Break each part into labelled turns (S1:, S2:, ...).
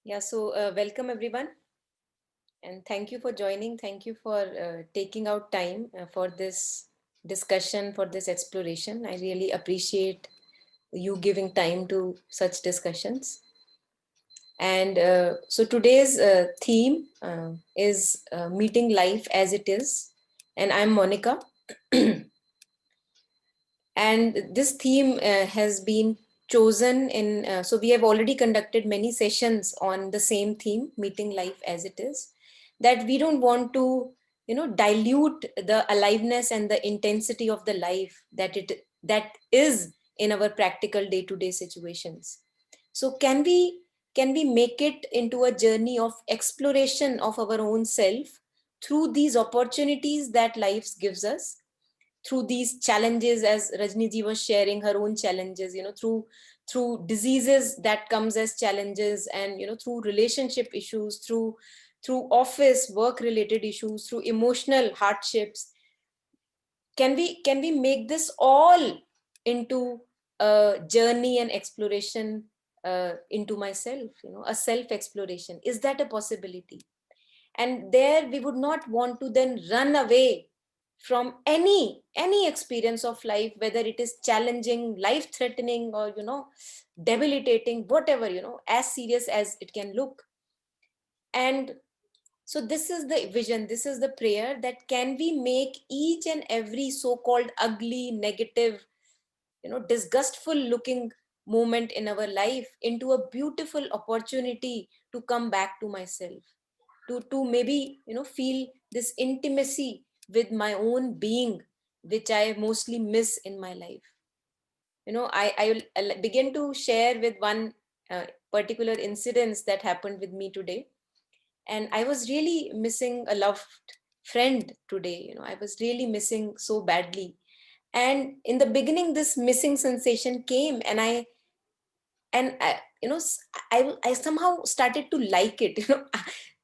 S1: Welcome everyone, and thank you for joining. Thank you for taking out time for this discussion, for this exploration. I really appreciate you giving time to such discussions. And so today's theme is meeting life as it is, and I'm Monica. And this theme has been chosen in, so we have already conducted many sessions on the same theme, meeting life as it is, that we don't want to, dilute the aliveness and the intensity of the life that is in our practical day-to-day situations. So can we make it into a journey of exploration of our own self through these opportunities that life gives us, through these challenges, as Rajni ji was sharing her own challenges, through diseases that comes as challenges, and through relationship issues, through office work related issues, through emotional hardships. Can we make this all into a journey and exploration into myself, a self exploration? Is that a possibility? And there we would not want to then run away from any experience of life, whether it is challenging, life threatening, or debilitating, whatever, as serious as it can look. And so this is the vision, this is the prayer, that can we make each and every so called ugly, negative, disgustful looking moment in our life into a beautiful opportunity to come back to myself, to maybe feel this intimacy with my own being, which I mostly miss in my life. I'll begin to share with one particular incident that happened with me today. And I was really missing a loved friend today. I was really missing so badly. And in the beginning, this missing sensation came, and I somehow started to like it.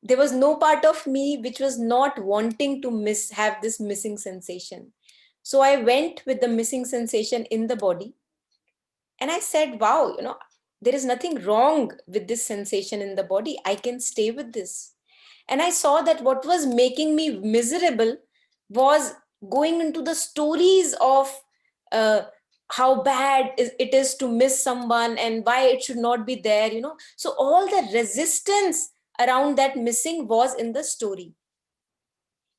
S1: There was no part of me which was not wanting to have this missing sensation. So I went with the missing sensation in the body, and I said, wow, there is nothing wrong with this sensation in the body. I can stay with this. And I saw that what was making me miserable was going into the stories of uh, how bad it is to miss someone and why it should not be there. So all the resistance around that missing was in the story.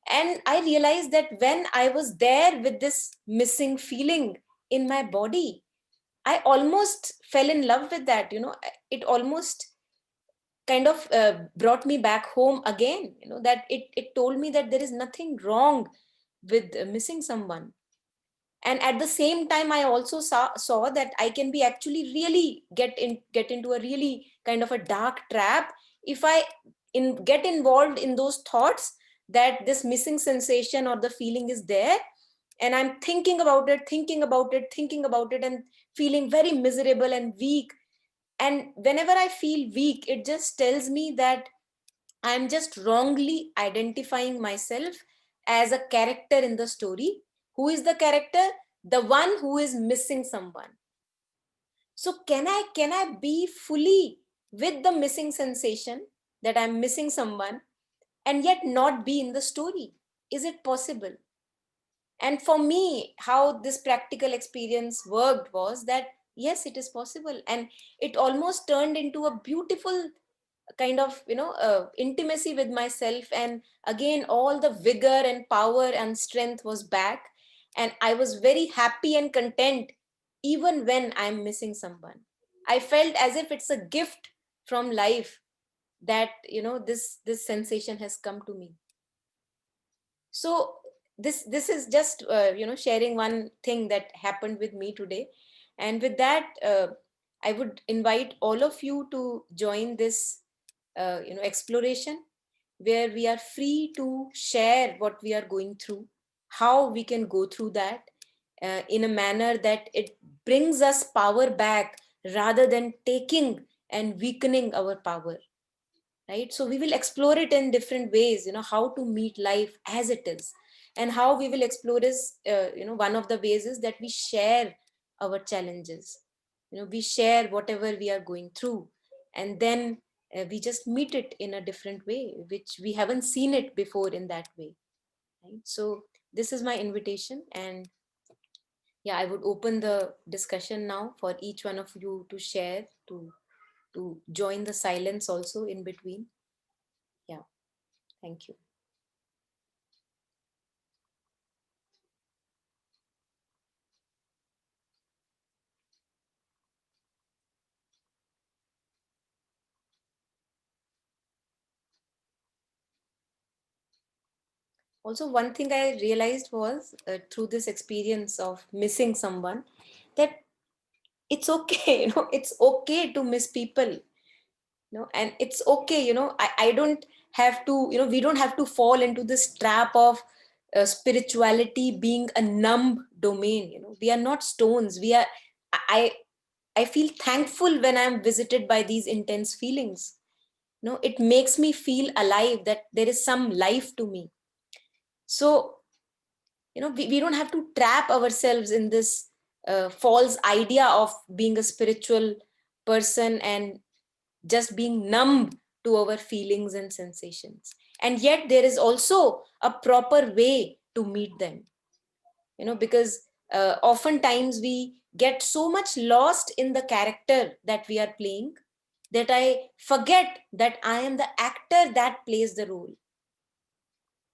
S1: And I realized that when I was there with this missing feeling in my body, I almost fell in love with that. It almost kind of brought me back home again. That it told me that there is nothing wrong with missing someone. And at the same time, I also saw that I can be actually really get into a really kind of a dark trap if I get involved in those thoughts, that this missing sensation or the feeling is there, and I'm thinking about it, and feeling very miserable and weak. And whenever I feel weak, it just tells me that I'm just wrongly identifying myself as a character in the story. Who is the character? The one who is missing someone. So can I be fully with the missing sensation, that I'm missing someone, and yet not be in the story? Is it possible? And for me, how this practical experience worked was that yes, it is possible. And it almost turned into a beautiful kind of intimacy with myself. And again, all the vigor and power and strength was back, and I was very happy and content even when I'm missing someone. I felt as if it's a gift from life, that this sensation has come to me. So this is just sharing one thing that happened with me today. And with that, I would invite all of you to join this exploration, where we are free to share what we are going through, how we can go through that in a manner that it brings us power back, rather than taking and weakening our power. Right, so we will explore it in different ways, how to meet life as it is. And how we will explore is, one of the ways is that we share our challenges. We share whatever we are going through, and then we just meet it in a different way, which we haven't seen it before in that way, right? So this is my invitation, and yeah, I would open the discussion now for each one of you to share, to join the silence also in between. Yeah, thank you. Also, one thing I realized was through this experience of missing someone, that it's okay, it's okay to miss people, and it's okay, I don't have to, we don't have to fall into this trap of spirituality being a numb domain. We are not stones. I I feel thankful when I'm visited by these intense feelings. It makes me feel alive, that there is some life to me. So we don't have to trap ourselves in this false idea of being a spiritual person and just being numb to our feelings and sensations. And yet there is also a proper way to meet them, because oftentimes we get so much lost in the character that we are playing, that I forget that I am the actor that plays the role.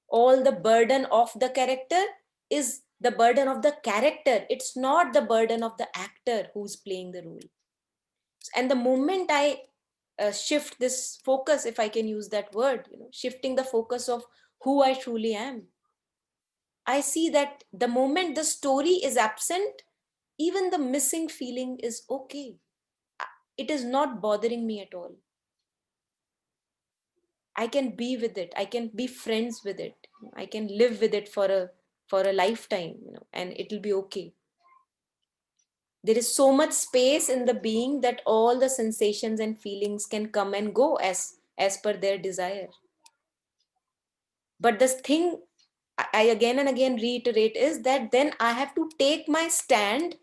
S1: All the burden of the character is the burden of the character. It's not the burden of the actor who's playing the role. And the moment I shift this focus, if I can use that word, shifting the focus of who I truly am, I see that the moment the story is absent, even the missing feeling is okay. It is not bothering me at all. I can be with it. I can be friends with it. I can live with it for a lifetime, and it'll be okay. There is so much space in the being that all the sensations and feelings can come and go as per their desire. But this thing I again and again reiterate is that then I have to take my stand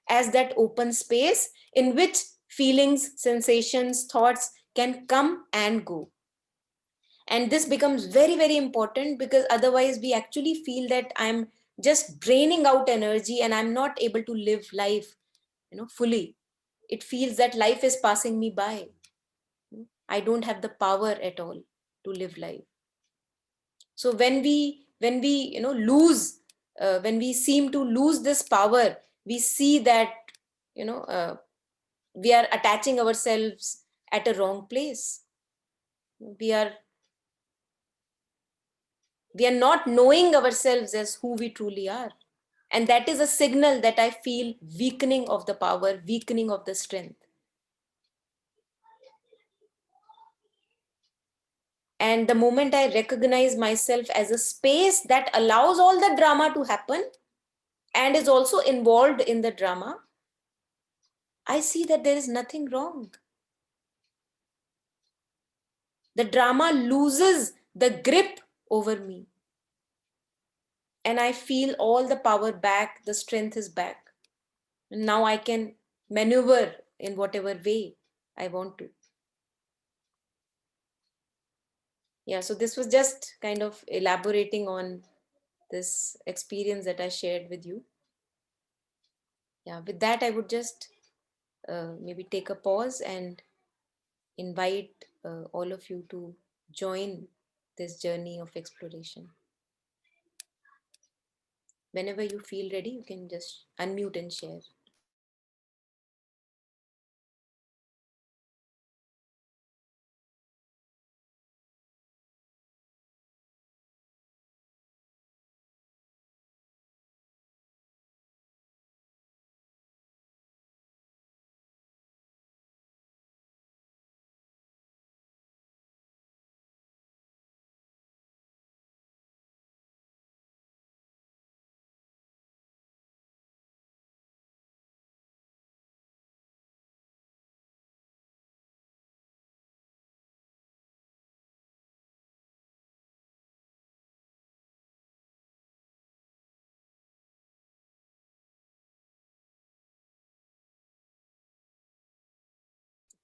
S1: as that open space in which feelings, sensations, thoughts can come and go. And this becomes very, very important, because otherwise we actually feel that I'm just draining out energy and I'm not able to live life, fully. It feels that life is passing me by. I don't have the power at all to live life. So when we lose, when we seem to lose this power, we see that we are attaching ourselves at a wrong place. We are we are not knowing ourselves as who we truly are, and that is a signal that I feel weakening of the power, weakening of the strength. And the moment I recognize myself as a space that allows all the drama to happen and is also involved in the drama, I see that there is nothing wrong. The drama loses the grip over me, and I feel all the power back, the strength is back. And now I can maneuver in whatever way I want to. Yeah, so this was just kind of elaborating on this experience that I shared with you. Yeah, with that, I would just maybe take a pause and invite all of you to join this journey of exploration. Whenever you feel ready, you can just unmute and share.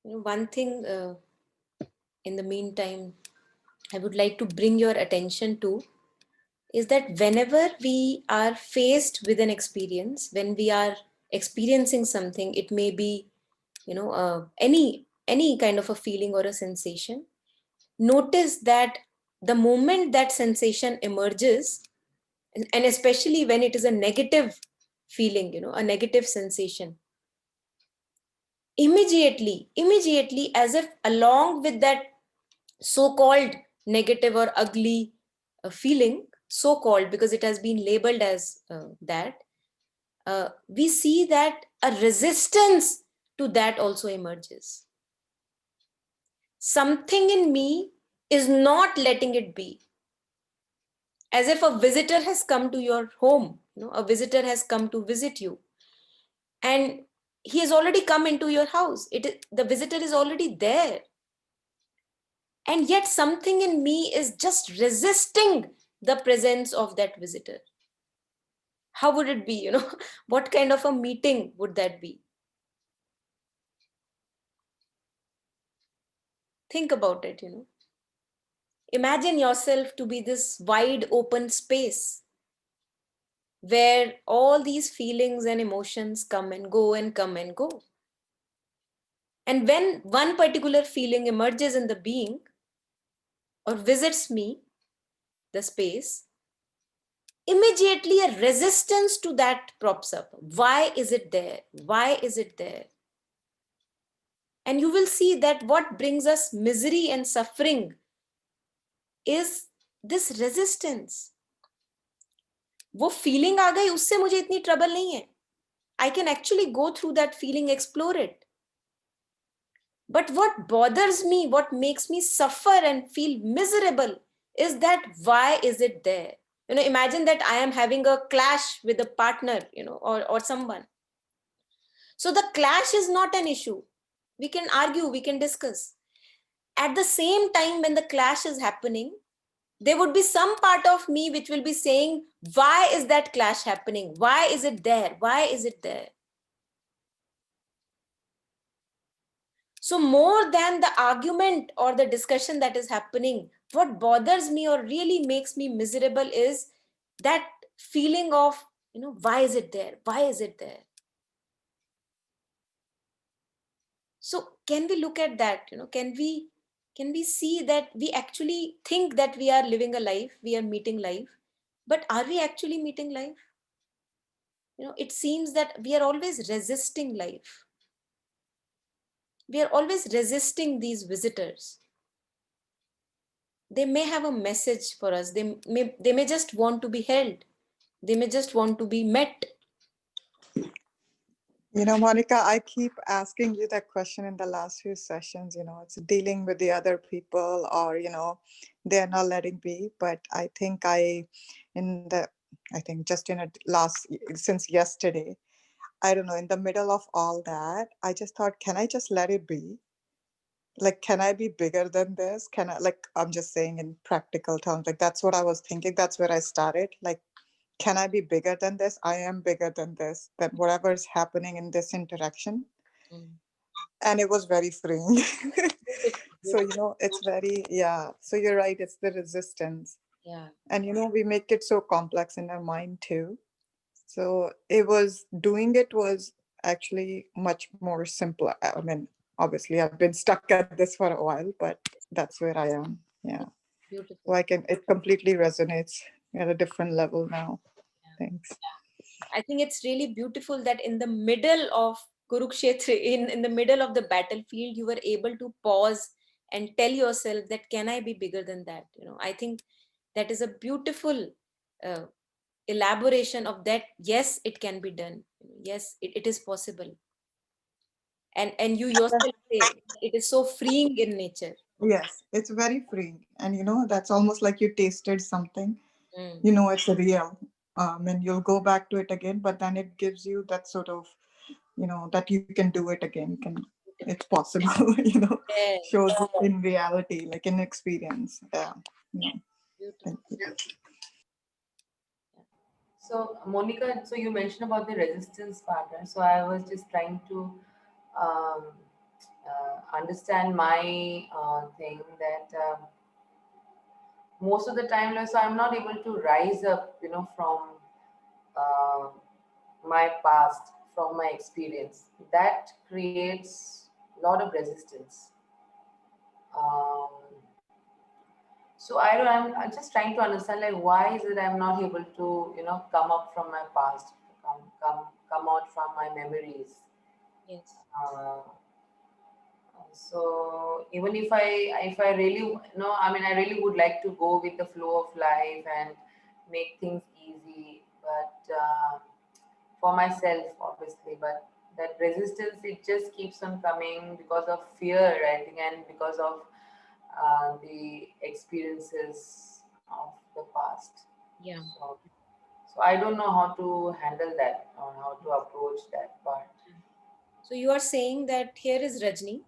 S1: One thing in the meantime, I would like to bring your attention to is that whenever we are faced with an experience, when we are experiencing something, it may be, any kind of a feeling or a sensation. Notice that the moment that sensation emerges, and especially when it is a negative feeling, a negative sensation, immediately, as if along with that so-called negative or ugly feeling, so-called because it has been labeled as that, we see that a resistance to that also emerges. Something in me is not letting it be. As if a visitor has come to your home, a visitor has come to visit you, and he has already come into your house. The visitor is already there, and yet something in me is just resisting the presence of that visitor. How would it be? What kind of a meeting would that be? Think about it. Imagine yourself to be this wide open space where all these feelings and emotions come and go and come and go. And when one particular feeling emerges in the being or visits me, the space, immediately a resistance to that props up. Why is it there? Why is it there? And you will see that what brings us misery and suffering is this resistance. वो feeling आ गई, उससे मुझे इतनी trouble नहीं है. I can actually go through that feeling, explore it. But what bothers me, what makes me suffer and feel miserable is that why is it there? Imagine that I am having a clash with a partner, or someone. So the clash is not an issue. We can argue, we can discuss. At the same time, when the clash is happening, there would be some part of me which will be saying, why is that clash happening? Why is it there? Why is it there? So more than the argument or the discussion that is happening, what bothers me or really makes me miserable is that feeling of, why is it there? Why is it there? So can we look at that? Can we see that we actually think that we are living a life, we are meeting life, but are we actually meeting life? It seems that we are always resisting life. We are always resisting these visitors. They may have a message for us. They may just want to be held. They may just want to be met.
S2: Monica, I keep asking you that question in the last few sessions. It's dealing with the other people, or they're not letting be. But I think just in a since yesterday, I don't know, in the middle of all that, I just thought, can I just let it be? Like, can I be bigger than this? Can I, like, I'm just saying in practical terms, like, that's what I was thinking. That's where I started. Like, can I be bigger than this? I am bigger than this, than whatever is happening in this interaction. And it was very freeing. So, it's very, yeah. So you're right, it's the resistance.
S1: Yeah.
S2: And, we make it so complex in our mind too. So doing it was actually much more simpler. I mean, obviously I've been stuck at this for a while, but that's where I am. Yeah.
S1: Beautiful.
S2: So it completely resonates at a different level now. Thanks.
S1: I think it's really beautiful that in the middle of Kurukshetra, in the middle of the battlefield, you were able to pause and tell yourself that, can I be bigger than that? I think that is a beautiful uh, elaboration of that. Yes, it can be done. Yes, it is possible. And you yourself say it is so freeing in nature.
S2: Yes, it's very freeing. And that's almost like you tasted something.
S1: Mm.
S2: It's real. And you'll go back to it again, but then it gives you that sort of, that you can do it again. It's possible,
S1: Yes.
S2: shows it in reality, like in experience. Yeah.
S1: Beautiful.
S2: Thank you.
S3: So, Monica, so you mentioned about the resistance part, right? So I was just trying to understand my thing that most of the time, so I'm not able to rise up, from uh, my past, from my experience. That creates a lot of resistance. Um, so I'm just trying to understand, like, why is it I'm not able to, come up from my past, come out from my memories.
S1: Yes.
S3: Uh, so even if I really, I mean, I really would like to go with the flow of life and make things easy, but for myself, obviously, but that resistance, it just keeps on coming because of fear, I think, and because of the experiences of the past.
S1: Yeah.
S3: So I don't know how to handle that or how to approach that part.
S1: So you are saying that here is Rajni.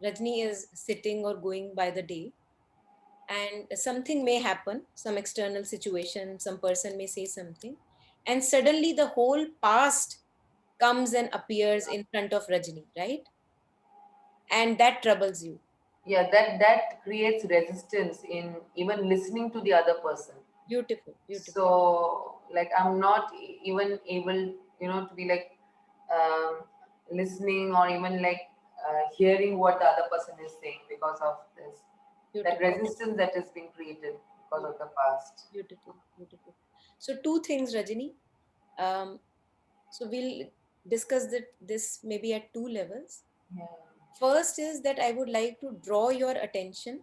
S1: Rajni is sitting or going by the day, and something may happen, some external situation, some person may say something, and suddenly the whole past comes and appears in front of Rajni, right? And that troubles you.
S3: Yeah, that creates resistance in even listening to the other person.
S1: Beautiful, beautiful.
S3: So like I'm not even able, to be like um, listening or even like hearing what the other person is saying because of this, that
S1: Beautiful.
S3: resistance that is being created because of the past.
S1: Beautiful, beautiful. So two things, Rajini. So we'll discuss this maybe at two levels.
S3: Yeah.
S1: First is that I would like to draw your attention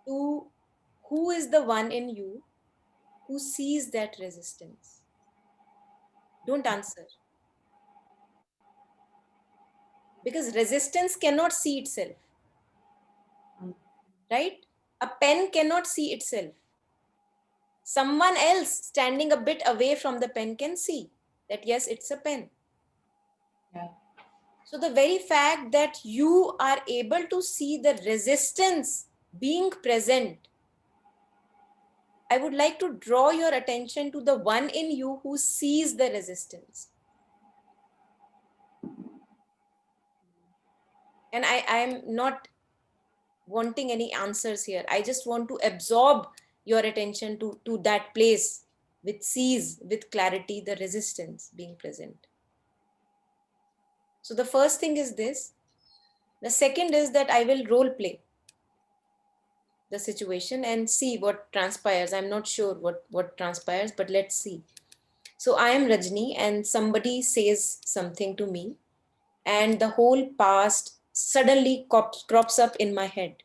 S1: to who is the one in you who sees that resistance. Don't answer. Because resistance cannot see itself, right? A pen cannot see itself. Someone else standing a bit away from the pen can see that yes, it's a pen.
S3: Yeah.
S1: So the very fact that you are able to see the resistance being present, I would like to draw your attention to the one in you who sees the resistance. And I am not wanting any answers here. I just want to absorb your attention to that place which sees with clarity the resistance being present. So the first thing is this. The second is that I will role play the situation and see what transpires. I'm not sure what transpires, but let's see. So I am Rajni and somebody says something to me and the whole past suddenly crops up in my head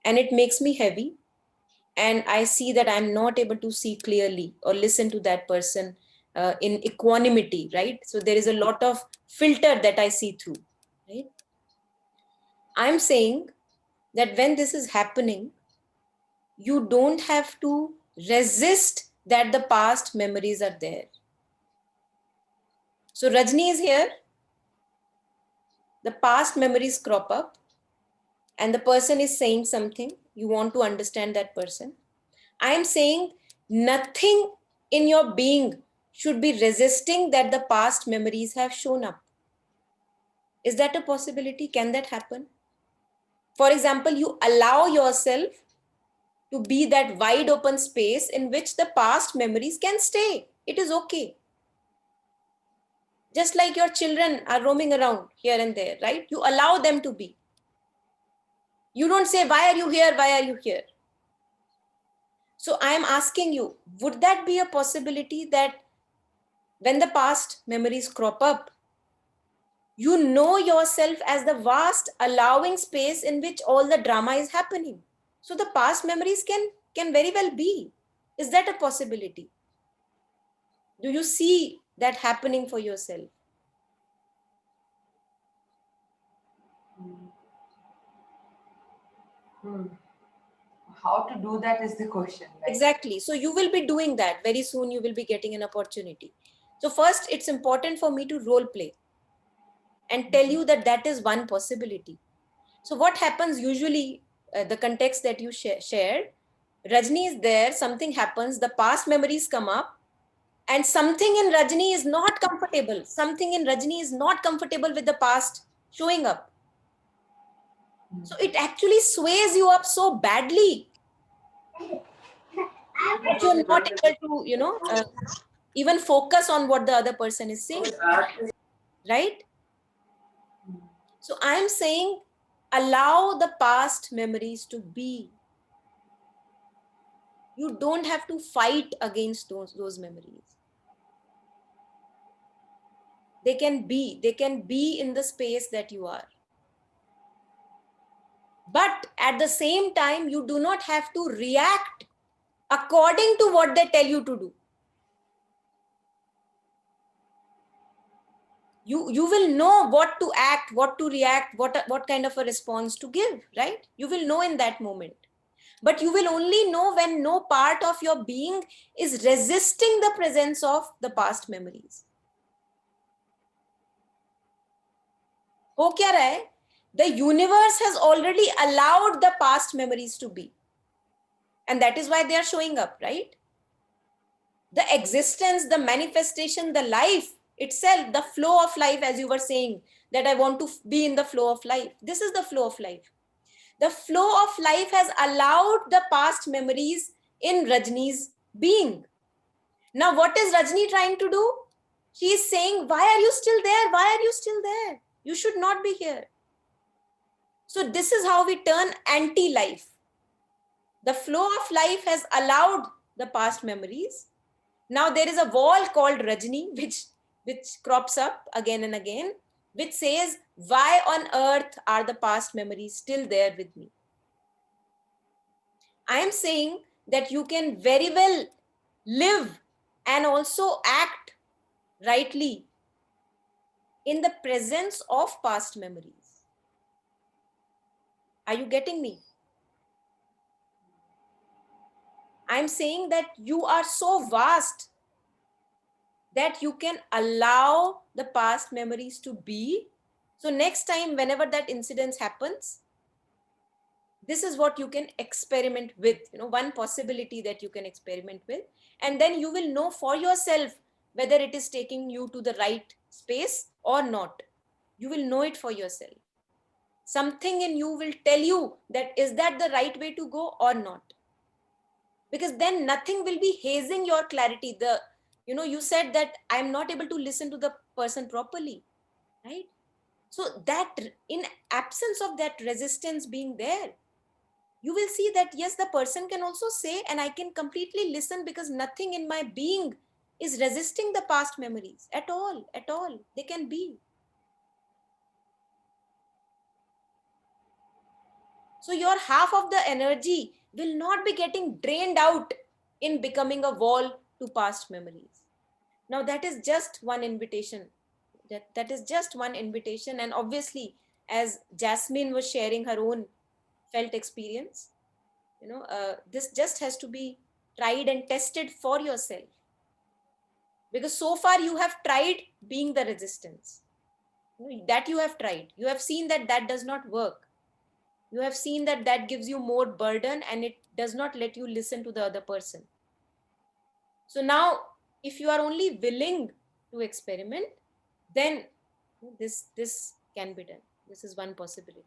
S1: and it makes me heavy, and I see that I'm not able to see clearly or listen to that person in equanimity, right? So there is a lot of filter that I see through, right? I'm saying that when this is happening, you don't have to resist that the past memories are there. So Rajni is here, the past memories crop up, and the person is saying something. You want to understand that person. I am saying nothing in your being should be resisting that the past memories have shown up. Is that a possibility? Can that happen? For example, you allow yourself to be that wide open space in which the past memories can stay. It is okay. Just like your children are roaming around here and there, right? You allow them to be. You don't say, why are you here? Why are you here? So I am asking you, would that be a possibility that when the past memories crop up, you know yourself as the vast allowing space in which all the drama is happening? So the past memories can very well be. Is that a possibility? Do you see that happening for yourself?
S3: How to do that is the question. Like,
S1: Exactly. So you will be doing that. Very soon you will be getting an opportunity. So first, it's important for me to role play and tell you that that is one possibility. So what happens usually, the context that you shared, Rajni is there, something happens, the past memories come up, and something in Rajni is not comfortable. Something in Rajni is not comfortable with the past showing up. So it actually sways you up so badly that you're not able to, even focus on what the other person is saying, right? So I'm saying, allow the past memories to be. You don't have to fight against those memories. They can be in the space that you are. But at the same time, you do not have to react according to what they tell you to do. You will know what to act, what to react, what kind of a response to give, right? You will know in that moment. But you will only know when no part of your being is resisting the presence of the past memories. हो क्या रहा है? The universe has already allowed the past memories to be. And that is why they are showing up, right? The existence, the manifestation, the life itself, the flow of life, as you were saying, that I want to be in the flow of life. This is the flow of life. The flow of life has allowed the past memories in Rajni's being. Now, what is Rajni trying to do? She is saying, why are you still there? Why are you still there? You should not be here. So this is how we turn anti-life. The flow of life has allowed the past memories. Now there is a wall called Rajni, which crops up again and again, which says, why on earth are the past memories still there with me? I am saying that you can very well live and also act rightly in the presence of past memories. Are you getting me? I'm saying that you are so vast that you can allow the past memories to be. So next time, whenever that incident happens, this is what you can experiment with, one possibility that you can experiment with. And then you will know for yourself whether it is taking you to the right space or not. You will know it for yourself. Something in you will tell you that is that the right way to go or not. Because then nothing will be hazing your clarity. You said that I'm not able to listen to the person properly, right? So that, in absence of that resistance being there, you will see that yes, the person can also say, and I can completely listen, because nothing in my being is resisting the past memories at all. They can be. So your half of the energy will not be getting drained out in becoming a wall to past memories. Now that is just one invitation. That is just one invitation. And obviously, as Jasmine was sharing her own felt experience, this just has to be tried and tested for yourself. Because so far you have tried being the resistance. That you have tried. You have seen that that does not work. You have seen that that gives you more burden and it does not let you listen to the other person. So now, if you are only willing to experiment, then this can be done. This is one possibility.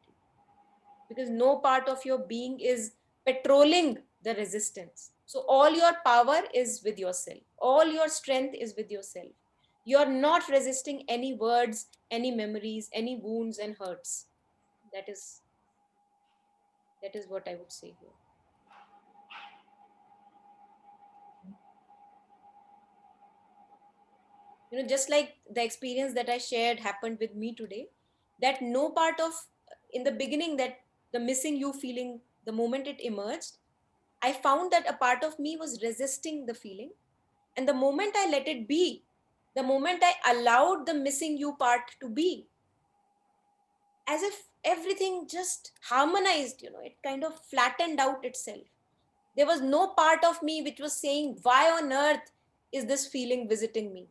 S1: Because no part of your being is patrolling the resistance. So all your power is with yourself. All your strength is with yourself. You're not resisting any words, any memories, any wounds and hurts. That is what I would say here. Just like the experience that I shared happened with me today, that no part of, in the beginning, that the missing you feeling, the moment it emerged, I found that a part of me was resisting the feeling. And the moment I let it be, the moment I allowed the missing you part to be, as if everything just harmonized, it kind of flattened out itself. There was no part of me which was saying, why on earth is this feeling visiting me?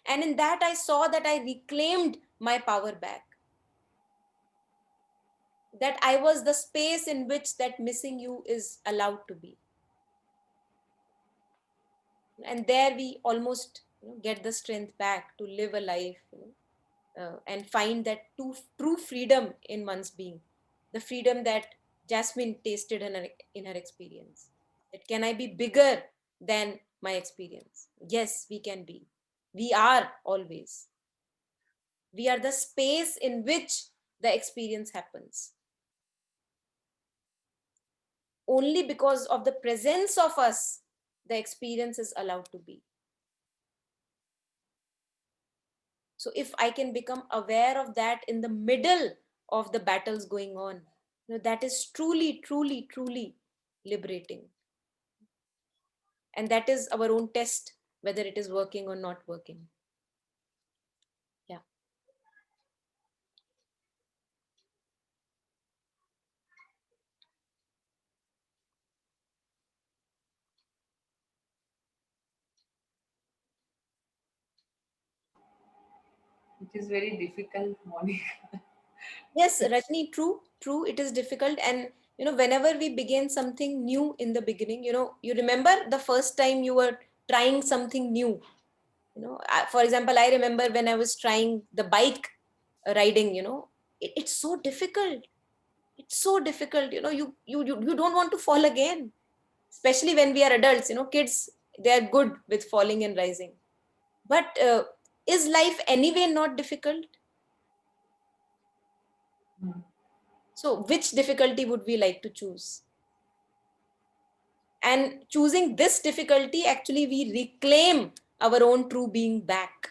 S1: And in that, I saw that I reclaimed my power back. That I was the space in which that missing you is allowed to be. And there we almost get the strength back to live a life and find that true freedom in one's being. the freedom that Jasmine tasted in her experience. That can I be bigger than my experience? Yes, we can be. We are always. We are the space in which the experience happens. Only because of the presence of us, the experience is allowed to be. So if I can become aware of that in the middle of the battles going on, that is truly, truly, truly liberating. And that is our own test, whether it is working or not working. Yeah.
S3: It is very difficult, Monica.
S1: Yes, Rajni, true. It is difficult. And, whenever we begin something new in the beginning, you remember the first time you were trying something new. For example, I remember when I was trying the bike riding, it's so difficult. It's so difficult. You don't want to fall again, especially when we are adults. Kids, they are good with falling and rising. But is life anyway not difficult? So which difficulty would we like to choose? And choosing this difficulty, actually, we reclaim our own true being back.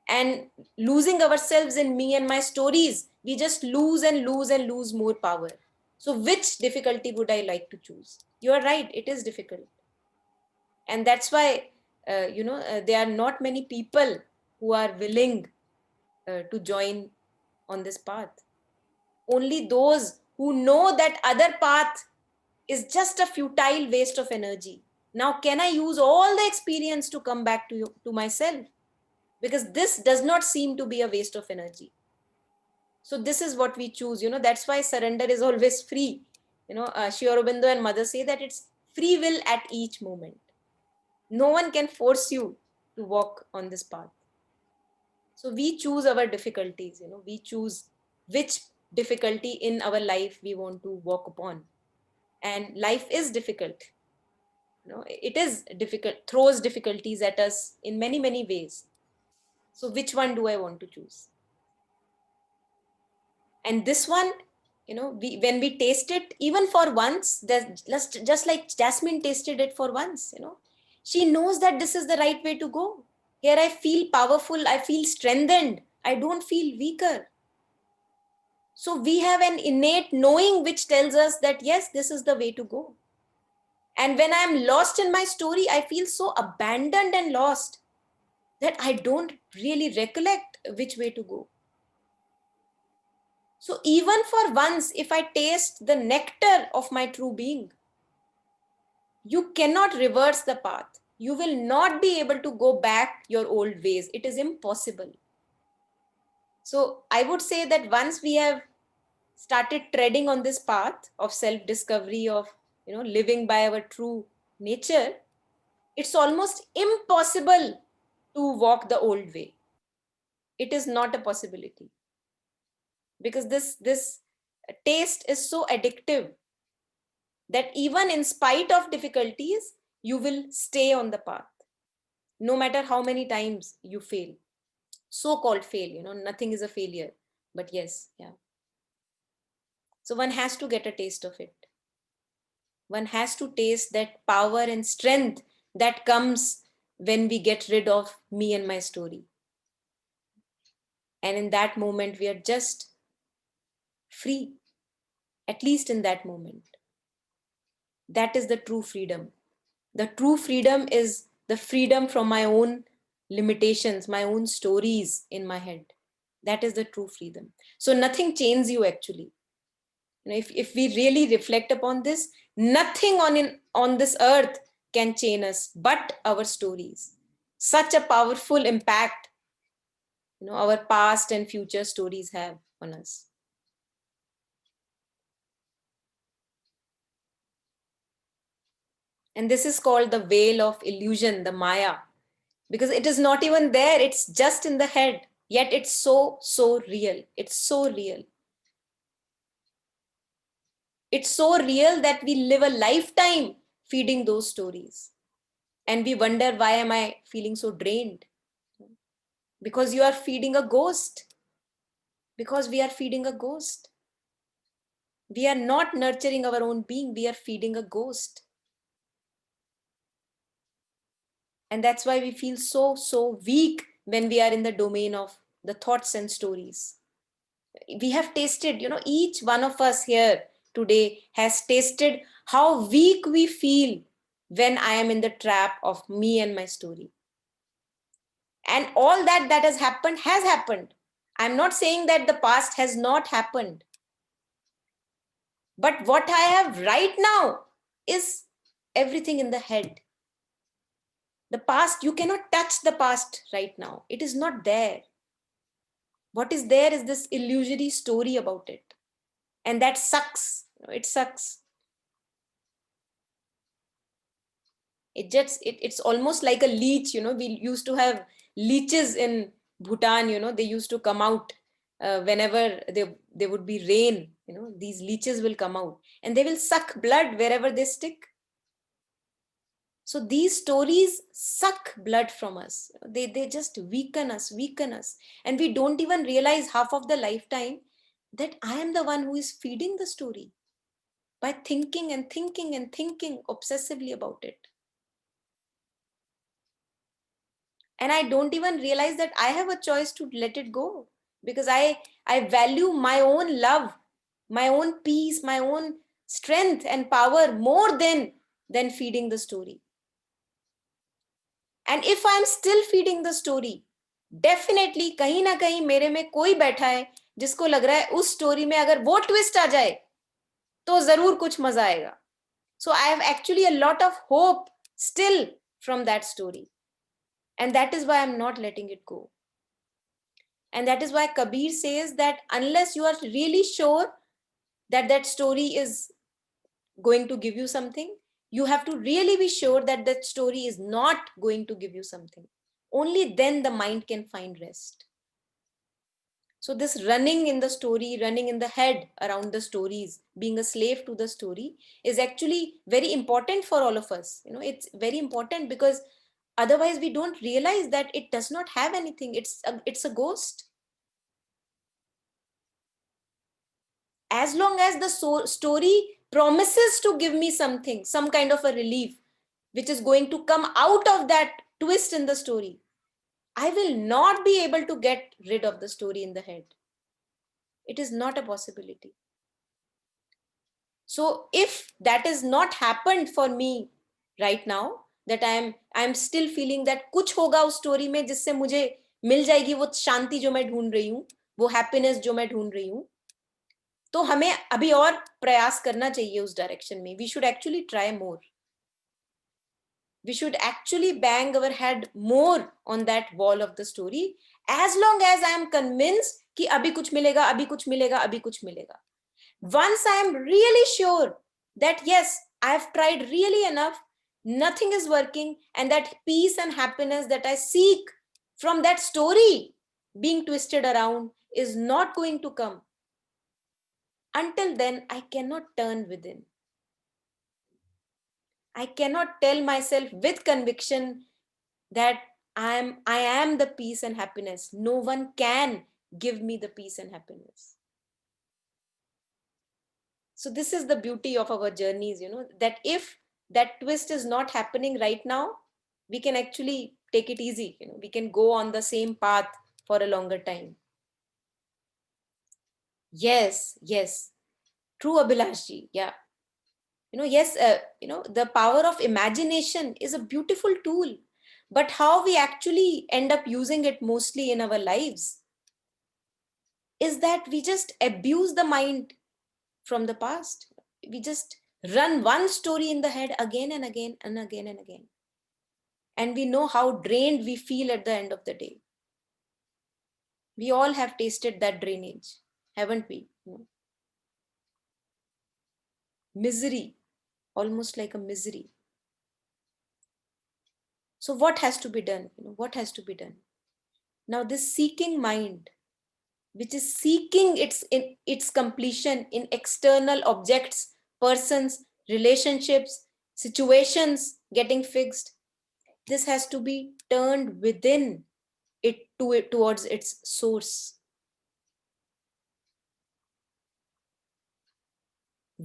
S1: And losing ourselves in me and my stories, we just lose and lose and lose more power. So which difficulty would I like to choose? You are right, it is difficult. And that's why, there are not many people who are willing to join on this path. Only those who know that other path is just a futile waste of energy. Now, can I use all the experience to come back to myself? Because this does not seem to be a waste of energy. So this is what we choose. That's why surrender is always free. Sri Aurobindo and Mother say that it's free will at each moment. No one can force you to walk on this path. So we choose our difficulties. We choose which difficulty in our life we want to walk upon. And life is difficult. It is difficult, throws difficulties at us in many, many ways. So which one do I want to choose? And this one, when we taste it, even for once, just like Jasmine tasted it for once, she knows that this is the right way to go. Here I feel powerful, I feel strengthened, I don't feel weaker. So we have an innate knowing which tells us that yes, this is the way to go. And when I'm lost in my story, I feel so abandoned and lost that I don't really recollect which way to go. So even for once, if I taste the nectar of my true being, you cannot reverse the path. You will not be able to go back your old ways. It is impossible. So I would say that once we have started treading on this path of self-discovery, of living by our true nature, it's almost impossible to walk the old way. It is not a possibility, because this taste is so addictive that even in spite of difficulties, you will stay on the path, no matter how many times you fail. So-called fail, nothing is a failure, but yes, yeah. So one has to get a taste of it. One has to taste that power and strength that comes when we get rid of me and my story. And in that moment, we are just free, at least in that moment. That is the true freedom. The true freedom is the freedom from my own limitations, my own stories in my head. That is the true freedom. So nothing chains you actually. If we really reflect upon this, nothing on this earth can chain us but our stories. Such a powerful impact, our past and future stories have on us. And this is called the veil of illusion, the Maya, because it is not even there. It's just in the head, yet it's so real. It's so real. It's so real that we live a lifetime feeding those stories. And we wonder, why am I feeling so drained? Because you are feeding a ghost. Because we are feeding a ghost. We are not nurturing our own being. We are feeding a ghost. And that's why we feel so weak when we are in the domain of the thoughts and stories. We have tasted, each one of us here today has tasted how weak we feel when I am in the trap of me and my story. And all that has happened has happened. I'm not saying that the past has not happened. But what I have right now is everything in the head. The past, you cannot touch the past right now. It is not there. What is there is this illusory story about it. And that sucks. It sucks. It's almost like a leech. We used to have leeches in Bhutan. They used to come out whenever there would be rain. These leeches will come out and they will suck blood wherever they stick. So these stories suck blood from us. They just weaken us. And we don't even realize half of the lifetime that I am the one who is feeding the story by thinking and thinking and thinking obsessively about it. And I don't even realize that I have a choice to let it go, because I value my own love, my own peace, my own strength and power more than feeding the story. And if I'm still feeding the story, definitely कहीं ना कहीं मेरे में कोई बैठा है जिसको लग रहा है उस स्टोरी में अगर वो ट्विस्ट आ जाए तो जरूर कुछ मजा आएगा. So I have actually a lot of hope still from that story. And that is why I'm not letting it go. And that is why Kabir says that unless you are really sure that that story is going to give you something, you have to really be sure that that story is not going to give you something. Only then the mind can find rest. So this running in the story, running in the head around the stories, being a slave to the story is actually very important for all of us. It's very important because otherwise we don't realize that it does not have anything. It's a ghost. As long as the story promises to give me something, some kind of a relief, which is going to come out of that twist in the story, I will not be able to get rid of the story in the head. It is not a possibility. So if that has not happened for me right now, that I'm still feeling that कुछ होगा उस story में जिससे मुझे मिल जाएगी वो शांति जो मैं ढूंढ रही हूँ, वो happiness जो मैं ढूंढ रही हूँ, तो हमें अभी और प्रयास करना चाहिए उस डायरेक्शन में. We should actually try more. We should actually bang our head more on that wall of the story, as long as I am convinced कि अभी कुछ मिलेगा, अभी कुछ मिलेगा, अभी कुछ मिलेगा. Once I am really sure that yes, I have tried really enough, nothing is working, and that peace and happiness that I seek from that story being twisted around is not going to come, until then I cannot turn within. I cannot tell myself with conviction that I am the peace and happiness. No one can give me the peace and happiness. So this is the beauty of our journeys, that if that twist is not happening right now, we can actually take it easy. We can go on the same path for a longer time. Yes. True, Abhilashji. Yeah. Yes, the power of imagination is a beautiful tool, but how we actually end up using it mostly in our lives is that we just abuse the mind from the past. We just run one story in the head again and again and again and again. And we know how drained we feel at the end of the day. We all have tasted that drainage, haven't we? Misery, almost like a misery. So what has to be done? What has to be done? Now this seeking mind, which is seeking its completion in external objects persons, relationships, situations getting fixed. This has to be turned within it towards its source.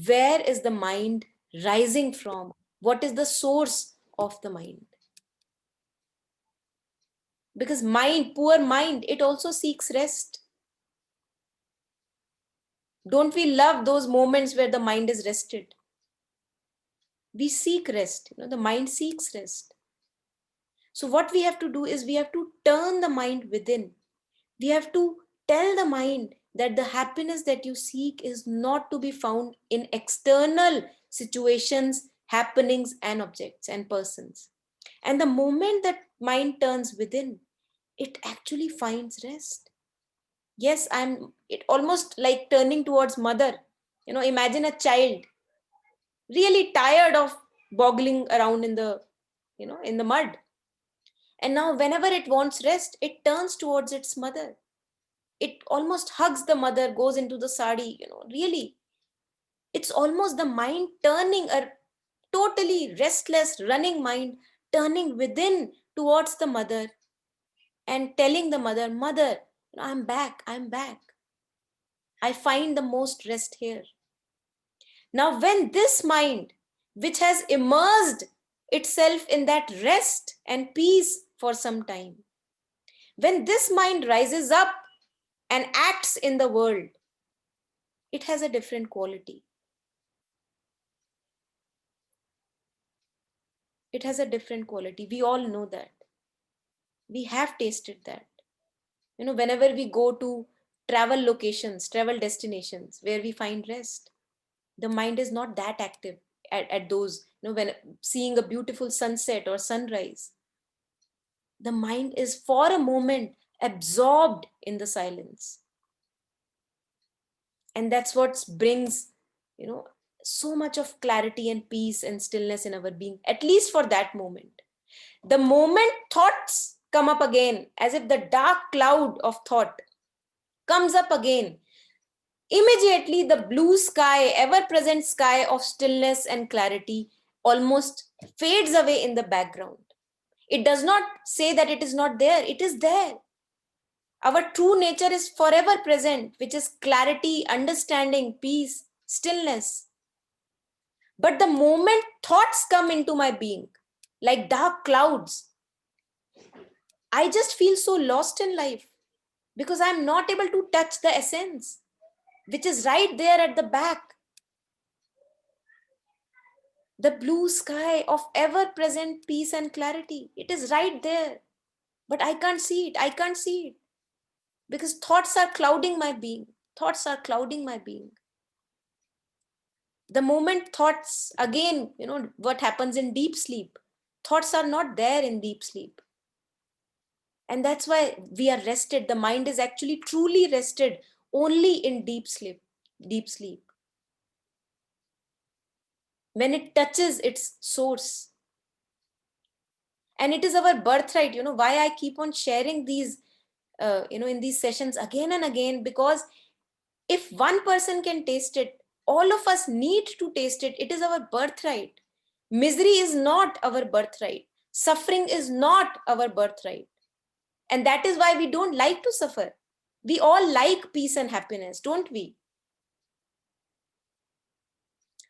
S1: Where is the mind rising from? What is the source of the mind? Because mind, poor mind, it also seeks rest. Don't we love those moments where the mind is rested? We seek rest. The mind seeks rest. So what we have to do is we have to turn the mind within. We have to tell the mind that the happiness that you seek is not to be found in external situations, happenings, and objects and persons. And the moment that mind turns within, it actually finds rest. Yes, it almost like turning towards mother. Imagine a child really tired of boggling around in the mud. And now whenever it wants rest, it turns towards its mother. It almost hugs the mother, goes into the sari, really. It's almost the mind turning, a totally restless, running mind, turning within towards the mother and telling the mother, Mother, I'm back, I'm back. I find the most rest here. Now, when this mind, which has immersed itself in that rest and peace for some time, when this mind rises up and acts in the world, it has a different quality. It has a different quality. We all know that. We have tasted that. Whenever we go to travel locations, travel destinations where we find rest, the mind is not that active at those, when seeing a beautiful sunset or sunrise. The mind is for a moment absorbed in the silence. And that's what brings, so much of clarity and peace and stillness in our being, at least for that moment. The moment thoughts come up again, as if the dark cloud of thought comes up again, immediately the blue sky, ever-present sky of stillness and clarity almost fades away in the background. It does not say that it is not there. It is there. Our true nature is forever present, which is clarity, understanding, peace, stillness. But the moment thoughts come into my being, like dark clouds, I just feel so lost in life because I'm not able to touch the essence, which is right there at the back. The blue sky of ever-present peace and clarity. It is right there. But I can't see it. I can't see it. Because thoughts are clouding my being. Thoughts are clouding my being. The moment thoughts, again, what happens in deep sleep. Thoughts are not there in deep sleep. And that's why we are rested. The mind is actually truly rested only in deep sleep. Deep sleep. When it touches its source. And it is our birthright, why I keep on sharing these, in these sessions again and again, because if one person can taste it, all of us need to taste it. It is our birthright. Misery is not our birthright. Suffering is not our birthright. And that is why we don't like to suffer. We all like peace and happiness, don't we?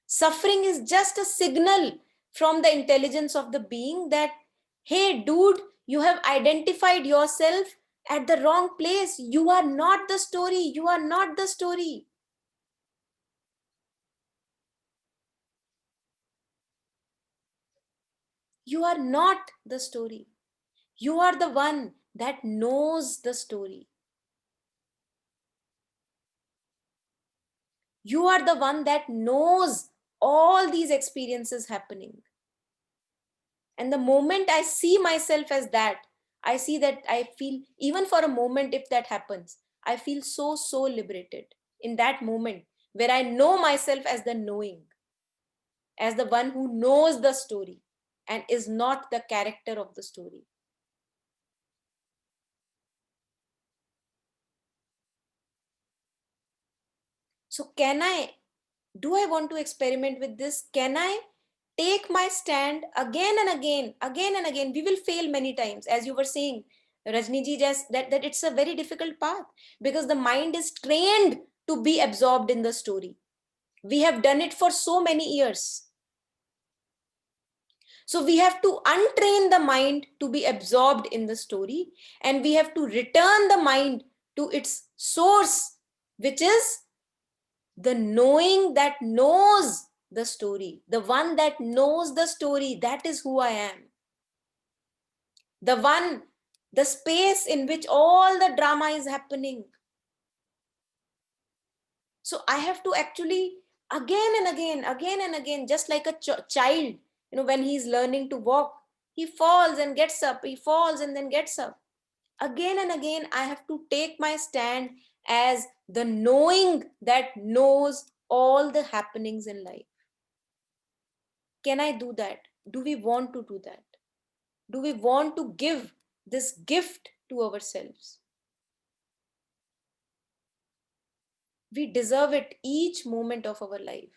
S1: Suffering is just a signal from the intelligence of the being that, hey, dude, you have identified yourself at the wrong place. You are not the story. You are not the story. You are not the story. You are the one that knows the story. You are the one that knows all these experiences happening. And the moment I see myself as that, I see that I feel, even for a moment, if that happens, I feel so, so liberated in that moment where I know myself as the knowing, as the one who knows the story and is not the character of the story. So can I Do I want to experiment with this? Can I take my stand again and again, again and again? We will fail many times, as you were saying, Rajni ji, just that it's a very difficult path because the mind is trained to be absorbed in the story. We have done it for so many years. So we have to untrain the mind to be absorbed in the story, and we have to return the mind to its source, which is the knowing that knows the story. The one that knows the story, that is who I am. The one, the space in which all the drama is happening. So I have to actually again and again, just like a child, when he's learning to walk, he falls and gets up, he falls and then gets up. Again and again, I have to take my stand as the knowing that knows all the happenings in life. Can I do that? Do we want to do that? Do we want to give this gift to ourselves? We deserve it each moment of our life.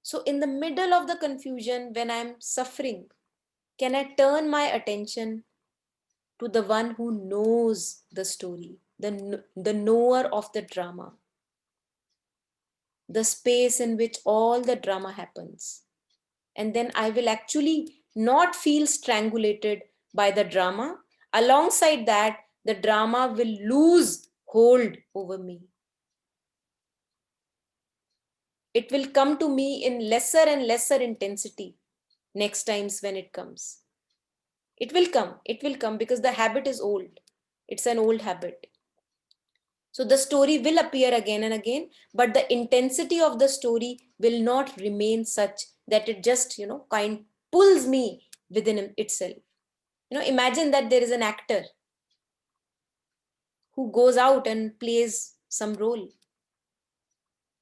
S1: So, in the middle of the confusion, when I'm suffering, can I turn my attention to the one who knows the story, the knower of the drama, the space in which all the drama happens? And then I will actually not feel strangulated by the drama. Alongside that, the drama will lose hold over me. It will come to me in lesser and lesser intensity next times when it comes. It will come because the habit is old. It's an old habit. So the story will appear again and again, but the intensity of the story will not remain such that it just, kind pulls me within itself. Imagine that there is an actor who goes out and plays some role.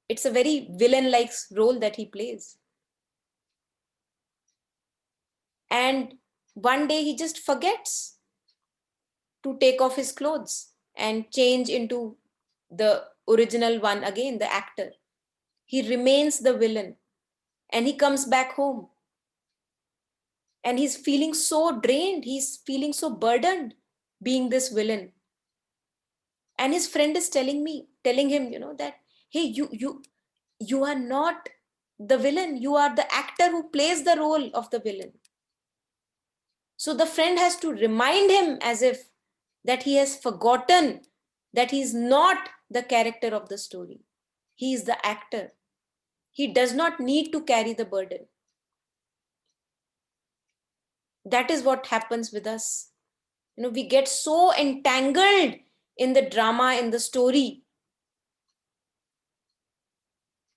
S1: It's a very villain-like role that he plays. And one day he just forgets to take off his clothes and change into the original one again, the actor. He remains the villain and he comes back home and he's feeling so drained. He's feeling so burdened being this villain. And his friend is telling him, that, hey, you are not the villain. You are the actor who plays the role of the villain. So the friend has to remind him as if that he has forgotten that he is not the character of the story. He is the actor. He does not need to carry the burden. That is what happens with us. We get so entangled in the drama, in the story,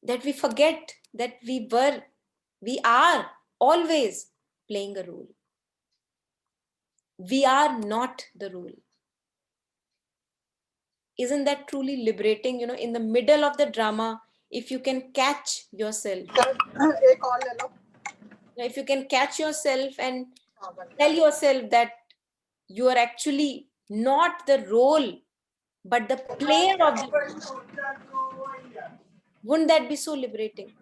S1: that we forget that we are always playing a role. We are not the role. Isn't that truly liberating? In the middle of the drama, if you can catch yourself, if you can catch yourself and tell yourself that you are actually not the role, but the player of the role, wouldn't that be so liberating?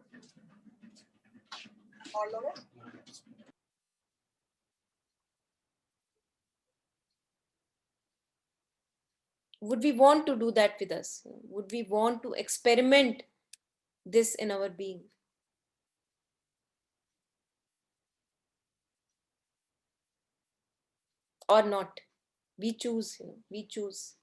S1: Would we want to do that with us? Would we want to experiment this in our being? Or not? We choose, we choose.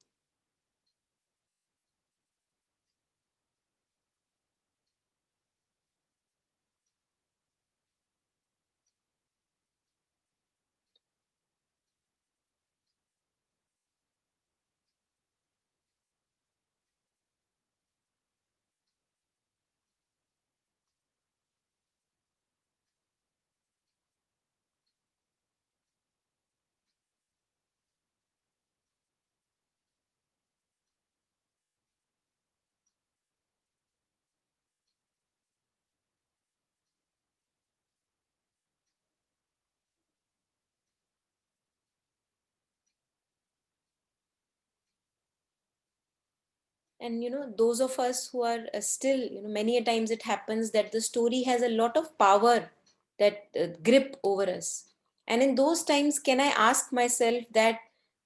S1: And those of us who are still, many a times it happens that the story has a lot of power, that grip over us. And in those times, can I ask myself that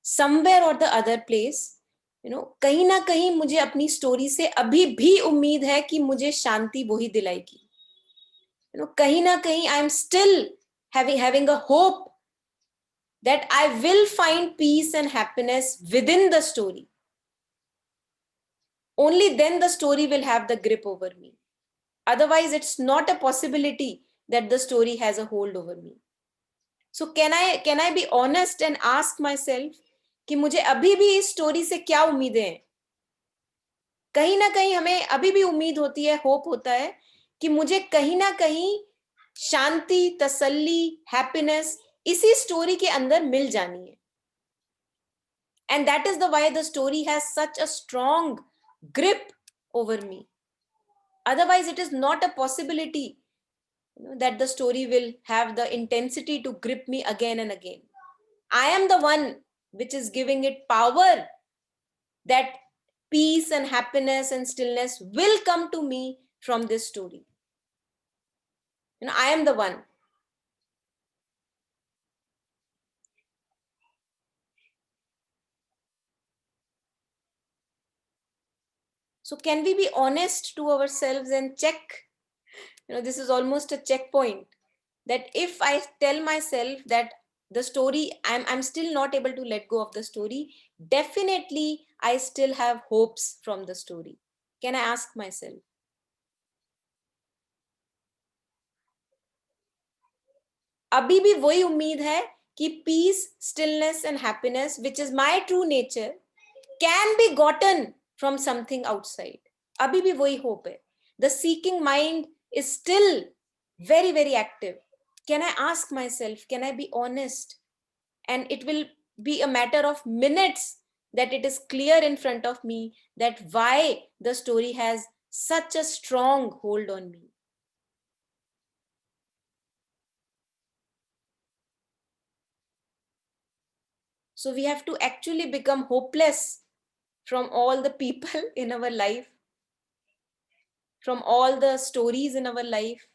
S1: somewhere or the other place, कहीं ना कहीं मुझे अपनी story से अभी भी उम्मीद है कि मुझे शांति वही दिलाएगी. कहीं ना कहीं I am still having a hope that I will find peace and happiness within the story. Only then the story will have the grip over me. Otherwise, it's not a possibility that the story has a hold over me. So can I be honest and ask myself कि मुझे अभी भी इस story से क्या उम्मीदें हैं? कहीं ना कहीं हमें अभी भी उम्मीद होती है, होप होता है कि मुझे कहीं ना कहीं शांति, तसल्ली, हैप्पीनेस इसी स्टोरी के अंदर मिल जानी है. And that is the why the story has such a strong grip over me. Otherwise, it is not a possibility that the story will have the intensity to grip me again and again. I am the one which is giving it power, that peace and happiness and stillness will come to me from this story. I am the one. So can we be honest to ourselves and check? This is almost a checkpoint, that if I tell myself that the story, I'm still not able to let go of the story, definitely I still have hopes from the story. Can I ask myself? अभी भी वही उम्मीद है कि peace, stillness and happiness, which is my true nature, can be gotten from something outside. अभी भी वही hope है. The seeking mind is still very, very active. Can I ask myself, can I be honest? And it will be a matter of minutes that it is clear in front of me that why the story has such a strong hold on me. So we have to actually become hopeless from all the people in our life, from all the stories in our life,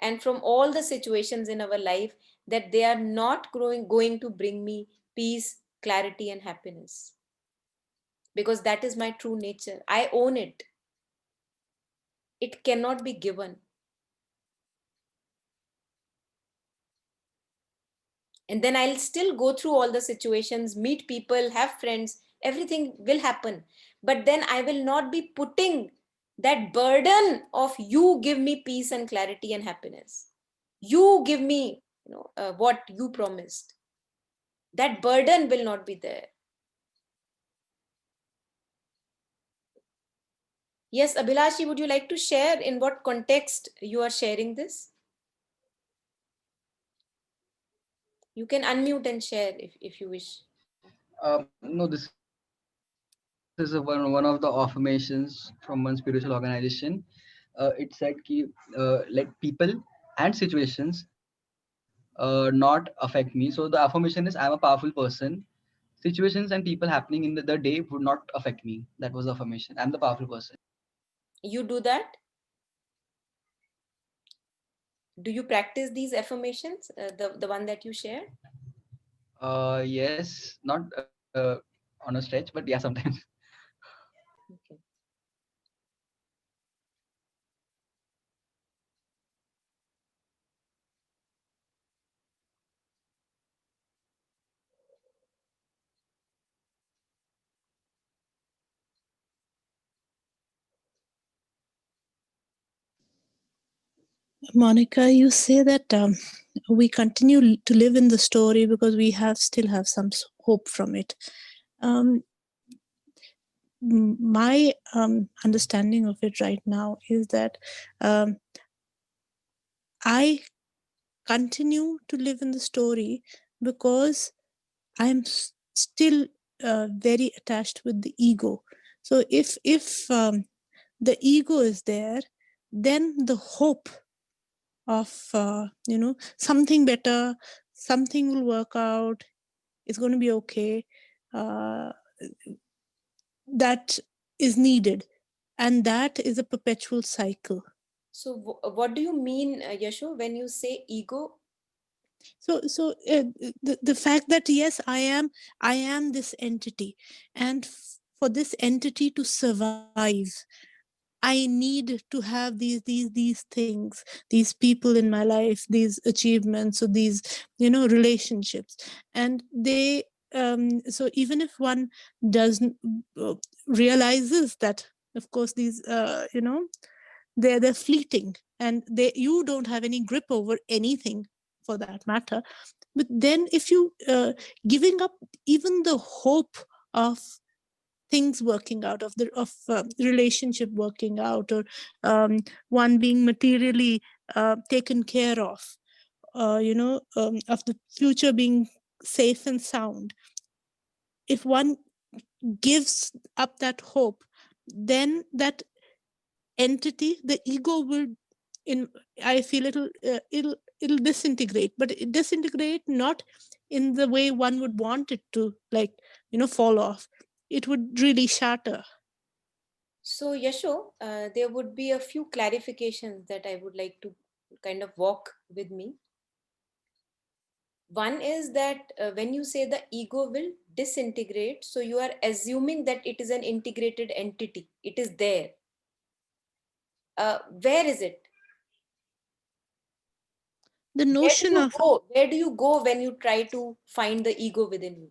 S1: and from all the situations in our life, that they are not going to bring me peace, clarity, and happiness. Because that is my true nature. I own it. It cannot be given. And then I'll still go through all the situations, meet people, have friends, everything will happen. But then I will not be putting that burden of you give me peace and clarity and happiness. You give me, what you promised. That burden will not be there. Yes, Abhilashi, would you like to share in what context you are sharing this? You can unmute and share if you wish.
S4: No, this is one of the affirmations from one spiritual organization. It said कि let people and situations not affect me. So the affirmation is, I'm a powerful person. Situations and people happening in the day would not affect me. That was the affirmation. I'm the powerful person.
S1: You do that? Do you practice these affirmations, the one that you share?
S4: Yes, not on a stretch, but yeah, sometimes.
S1: Okay.
S5: Monica, you say that we continue to live in the story because we still have some hope from it. My understanding of it right now is that I continue to live in the story because I'm still very attached with the ego. So if the ego is there, then the hope of something better, something will work out, it's going to be okay, that is needed, and that is a perpetual cycle.
S1: So what do you mean, Yasho, when you say ego?
S5: So the fact that yes, I am this entity, and for this entity to survive, I need to have these things, these people in my life, these achievements, or these, relationships. And they, so even if one doesn't realizes that, of course, these, they're fleeting, and you don't have any grip over anything for that matter. But then if you giving up even the hope of things working out, of relationship working out, or one being materially taken care of, of the future being safe and sound, if one gives up that hope, then that entity, the ego, will, in I feel it'll disintegrate, but it disintegrate not in the way one would want it to, like, fall off. It would really shatter.
S1: So, Yasho, there would be a few clarifications that I would like to kind of walk with me. One is that when you say the ego will disintegrate, so you are assuming that it is an integrated entity. It is there. Where is it?
S5: The notion of
S1: Where do you go when you try to find the ego within you?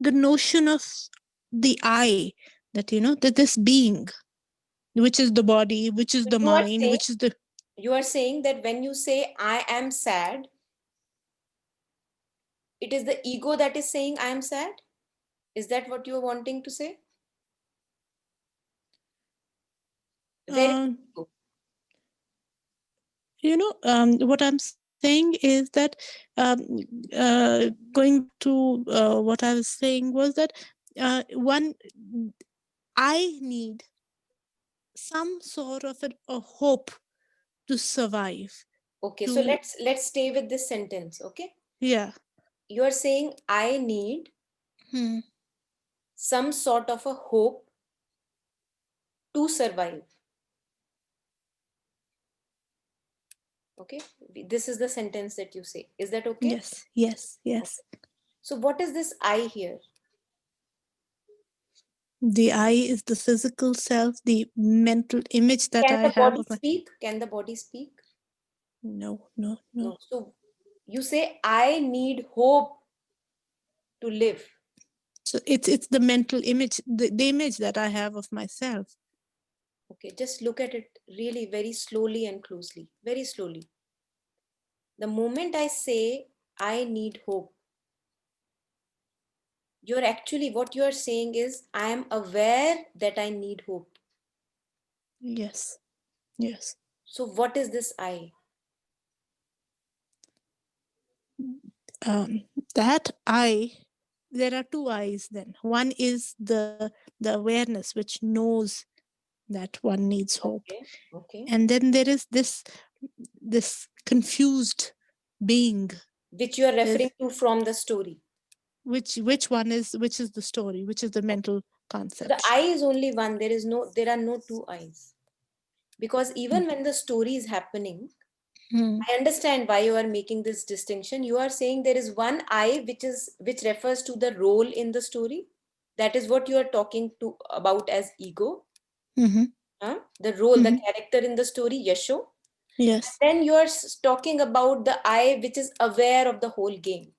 S5: the notion of the I, that that this being, which is the body, which is
S1: So
S5: the mind, which is the
S1: you are saying that when you say I am sad, it is the ego that is saying I am sad? Is that what you are wanting to say? Where is
S5: um,
S1: ego?
S5: what I'm saying is that, going back to what I was saying was that, one, I need some sort of a hope to survive.
S1: Okay, so let's stay with this sentence. Okay,
S5: Yeah.
S1: you are saying I need some sort of a hope to survive. Okay, this is the sentence that you say. Is that okay?
S5: Yes.
S1: So what is this I here?
S5: The I is the physical self, the mental image that
S1: Can
S5: I
S1: the
S5: have
S1: body
S5: of my.
S1: speak? Can the body speak?
S5: No.
S1: No. So you say I need hope to live.
S5: So it's the mental image, the image that I have of myself.
S1: Okay, just look at it really very slowly and closely. Very slowly. The moment I say I need hope, you're actually, what you're saying is I am aware that I need hope.
S5: Yes.
S1: So what is this I?
S5: That I, there are two I's then. One is the awareness which knows that one needs hope.
S1: Okay.
S5: And then there is this confused being,
S1: Which you are referring to from the story.
S5: which is the story, which is the mental concept.
S1: The I is only one. There are no two I's. Because even when the story is happening, I understand why you are making this distinction. You are saying there is one I which refers to the role in the story. That is what you are talking to about as ego. The role, the character in the story, Yasho.
S5: Yes.
S1: And then you are talking about the I which is aware of the whole game.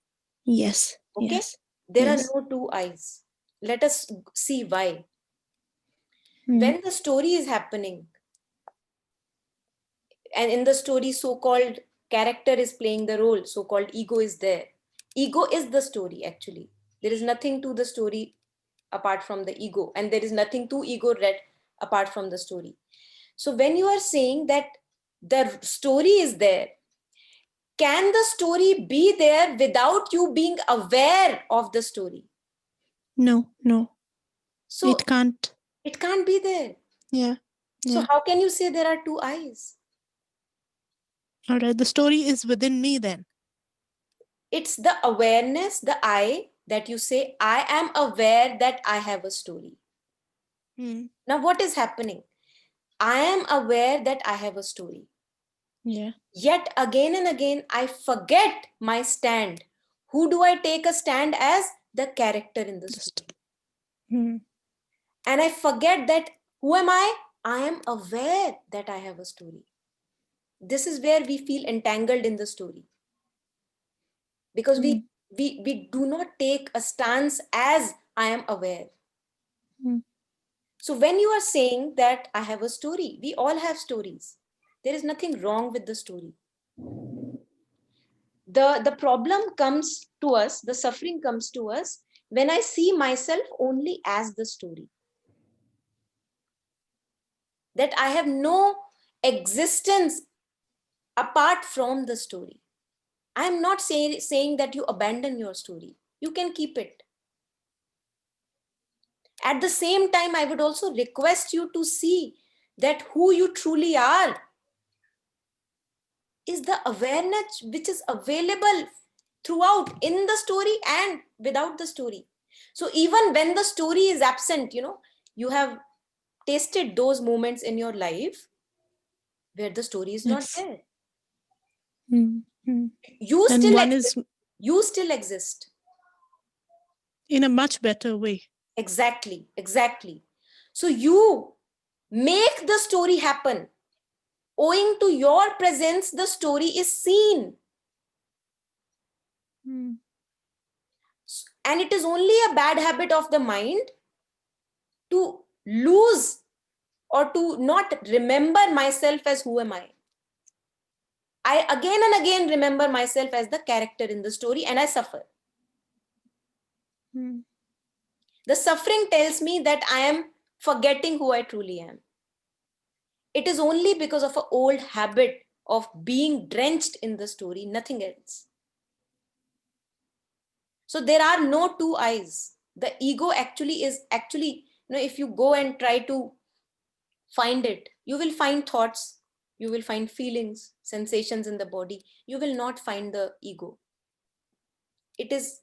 S5: Yes.
S1: Okay.
S5: Yes.
S1: There
S5: Yes.
S1: are no two I's. Let us see why.
S5: Mm.
S1: When the story is happening, and in the story, so-called character is playing the role, so-called ego is there. Ego is the story, actually. There is nothing to the story apart from the ego, and there is nothing to ego read apart from the story. So when you are saying that the story is there, can the story be there without you being aware of the story?
S5: No.
S1: So
S5: It can't.
S1: it can't be there.
S5: Yeah.
S1: So how can you say there are two eyes?
S5: All right. The story is within me then.
S1: It's the awareness, the I, that you say, I am aware that I have a story.
S5: Mm.
S1: Now, what is happening? I am aware that I have a story.
S5: Yeah.
S1: Yet again and again, I forget my stand. Who do I take a stand as? The character in the story.
S5: Mm.
S1: And I forget that who am I? I am aware that I have a story. This is where we feel entangled in the story. Because we do not take a stance as I am aware.
S5: Mm.
S1: So when you are saying that I have a story, we all have stories. There is nothing wrong with the story. The problem comes to us, the suffering comes to us when I see myself only as the story. That I have no existence apart from the story. I am not saying that you abandon your story. You can keep it. At the same time, I would also request you to see that who you truly are is the awareness which is available throughout in the story and without the story. So even when the story is absent, you have tasted those moments in your life where the story is not
S5: Yes.
S1: there.
S5: Mm. Mm.
S1: You
S5: And
S1: still
S5: one
S1: exist.
S5: is
S1: You still exist.
S5: in a much better way.
S1: Exactly. So you make the story happen. Owing to your presence, the story is seen.
S5: Mm.
S1: And it is only a bad habit of the mind to lose or to not remember myself as who am I. I again and again remember myself as the character in the story and I suffer.
S5: Mm.
S1: The suffering tells me that I am forgetting who I truly am. It is only because of an old habit of being drenched in the story, nothing else. So there are no two eyes. The ego actually, if you go and try to find it, you will find thoughts, you will find feelings, sensations in the body. You will not find the ego. It is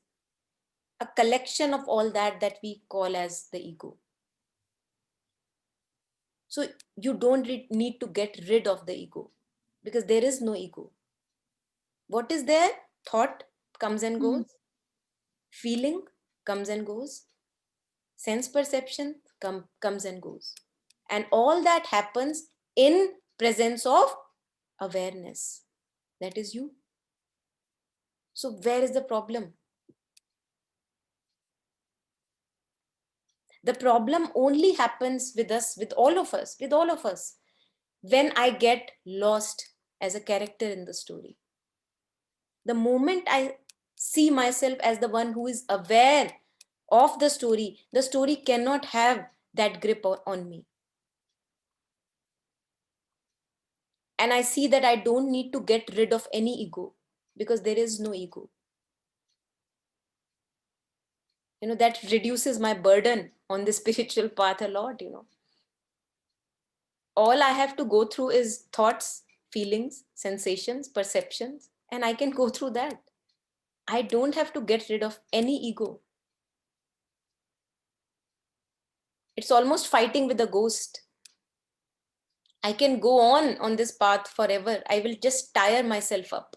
S1: a collection of all that we call as the ego. So you don't need to get rid of the ego because there is no ego. What is there? Thought comes and goes. Feeling comes and goes. Sense perception comes and goes. And all that happens in presence of awareness. That is you. So where is the problem? The problem only happens with us, with all of us, when I get lost as a character in the story. The moment I see myself as the one who is aware of the story cannot have that grip on me. And I see that I don't need to get rid of any ego because there is no ego. That reduces my burden on the spiritual path a lot. All I have to go through is thoughts, feelings, sensations, perceptions, and I can go through that. I don't have to get rid of any ego. It's almost fighting with a ghost. I can go on this path forever. I will just tire myself up.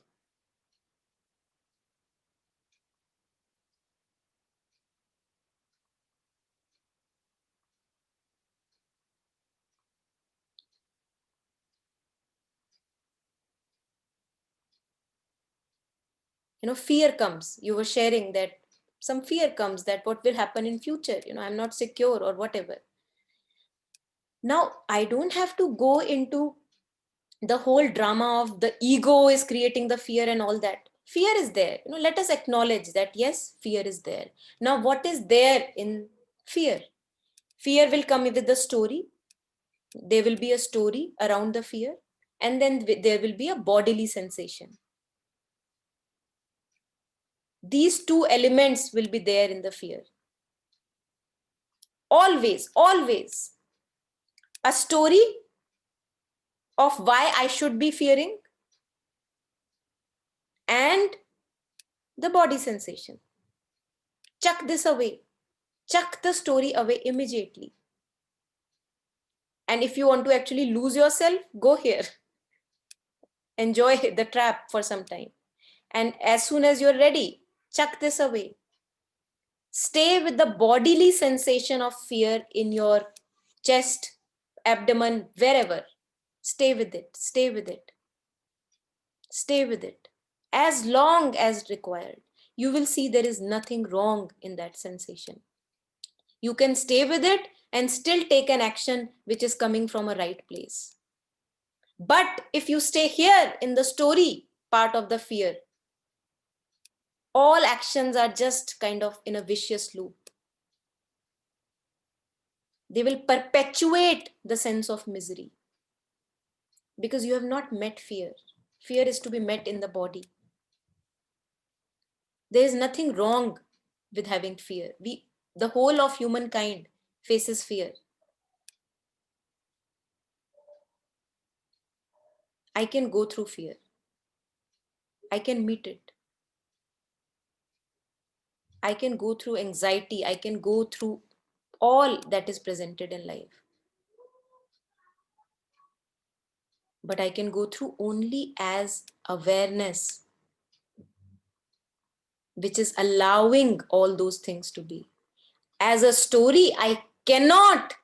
S1: Fear comes. You were sharing that some fear comes that what will happen in future. I'm not secure or whatever. Now, I don't have to go into the whole drama of the ego is creating the fear and all that. Fear is there. Let us acknowledge that, yes, fear is there. Now, what is there in fear? Fear will come with the story. There will be a story around the fear. And then there will be a bodily sensation. These two elements will be there in the fear. Always. A story of why I should be fearing and the body sensation. Chuck this away. Chuck the story away immediately. And if you want to actually lose yourself, go here. Enjoy the trap for some time. And as soon as you're ready, chuck this away. Stay with the bodily sensation of fear in your chest, abdomen, wherever. Stay with it, stay with it. Stay with it as long as required. You will see there is nothing wrong in that sensation. You can stay with it and still take an action which is coming from a right place. But if you stay here in the story part of the fear, all actions are just kind of in a vicious loop. They will perpetuate the sense of misery because you have not met fear. Fear is to be met in the body. There is nothing wrong with having fear. The whole of humankind faces fear. I can go through fear. I can meet it. I can go through anxiety. I can go through all that is presented in life. But I can go through only as awareness, which is allowing all those things to be. As a story, I cannot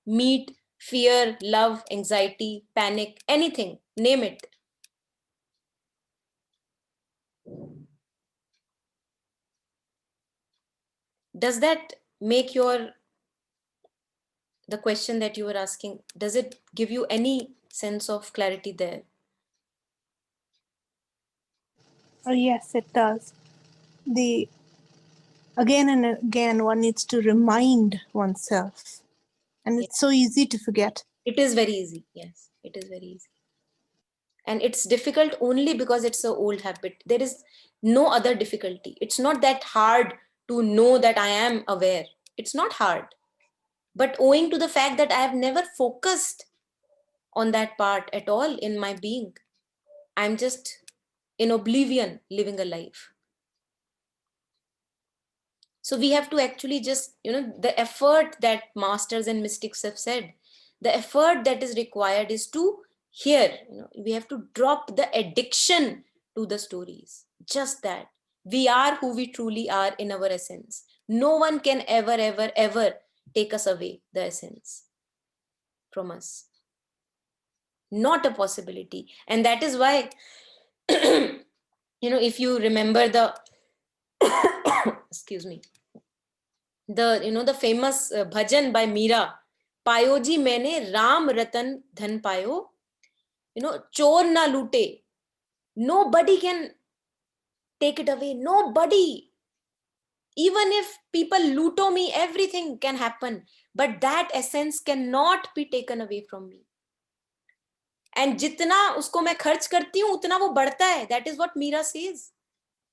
S1: meet fear, love, anxiety, panic, anything, name it. Does that make the question that you were asking, does it give you any sense of clarity there?
S5: Oh, yes, it does. Again and again, one needs to remind oneself. And it's so easy to forget.
S1: It is very easy. Yes, it is very easy. And it's difficult only because it's an old habit. There is no other difficulty. It's not that hard to know that I am aware. It's not hard. But owing to the fact that I have never focused on that part at all in my being, I'm just in oblivion living a life. So we have to actually just, the effort that masters and mystics have said, the effort that is required is to hear, we have to drop the addiction to the stories. Just that. We are who we truly are in our essence. No one can ever take us away the essence from us. Not a possibility. And that is why, if you remember the, excuse me, the famous bhajan by Meera, पायो जी मैंने राम रतन धन पायो, चोर ना लूटे. Nobody can take it away. Nobody. Even if people looto me, everything can happen. But that essence cannot be taken away from me. And जितना उसको मैं खर्च करती हूँ, उतना वो बढ़ता है. That is what Meera says.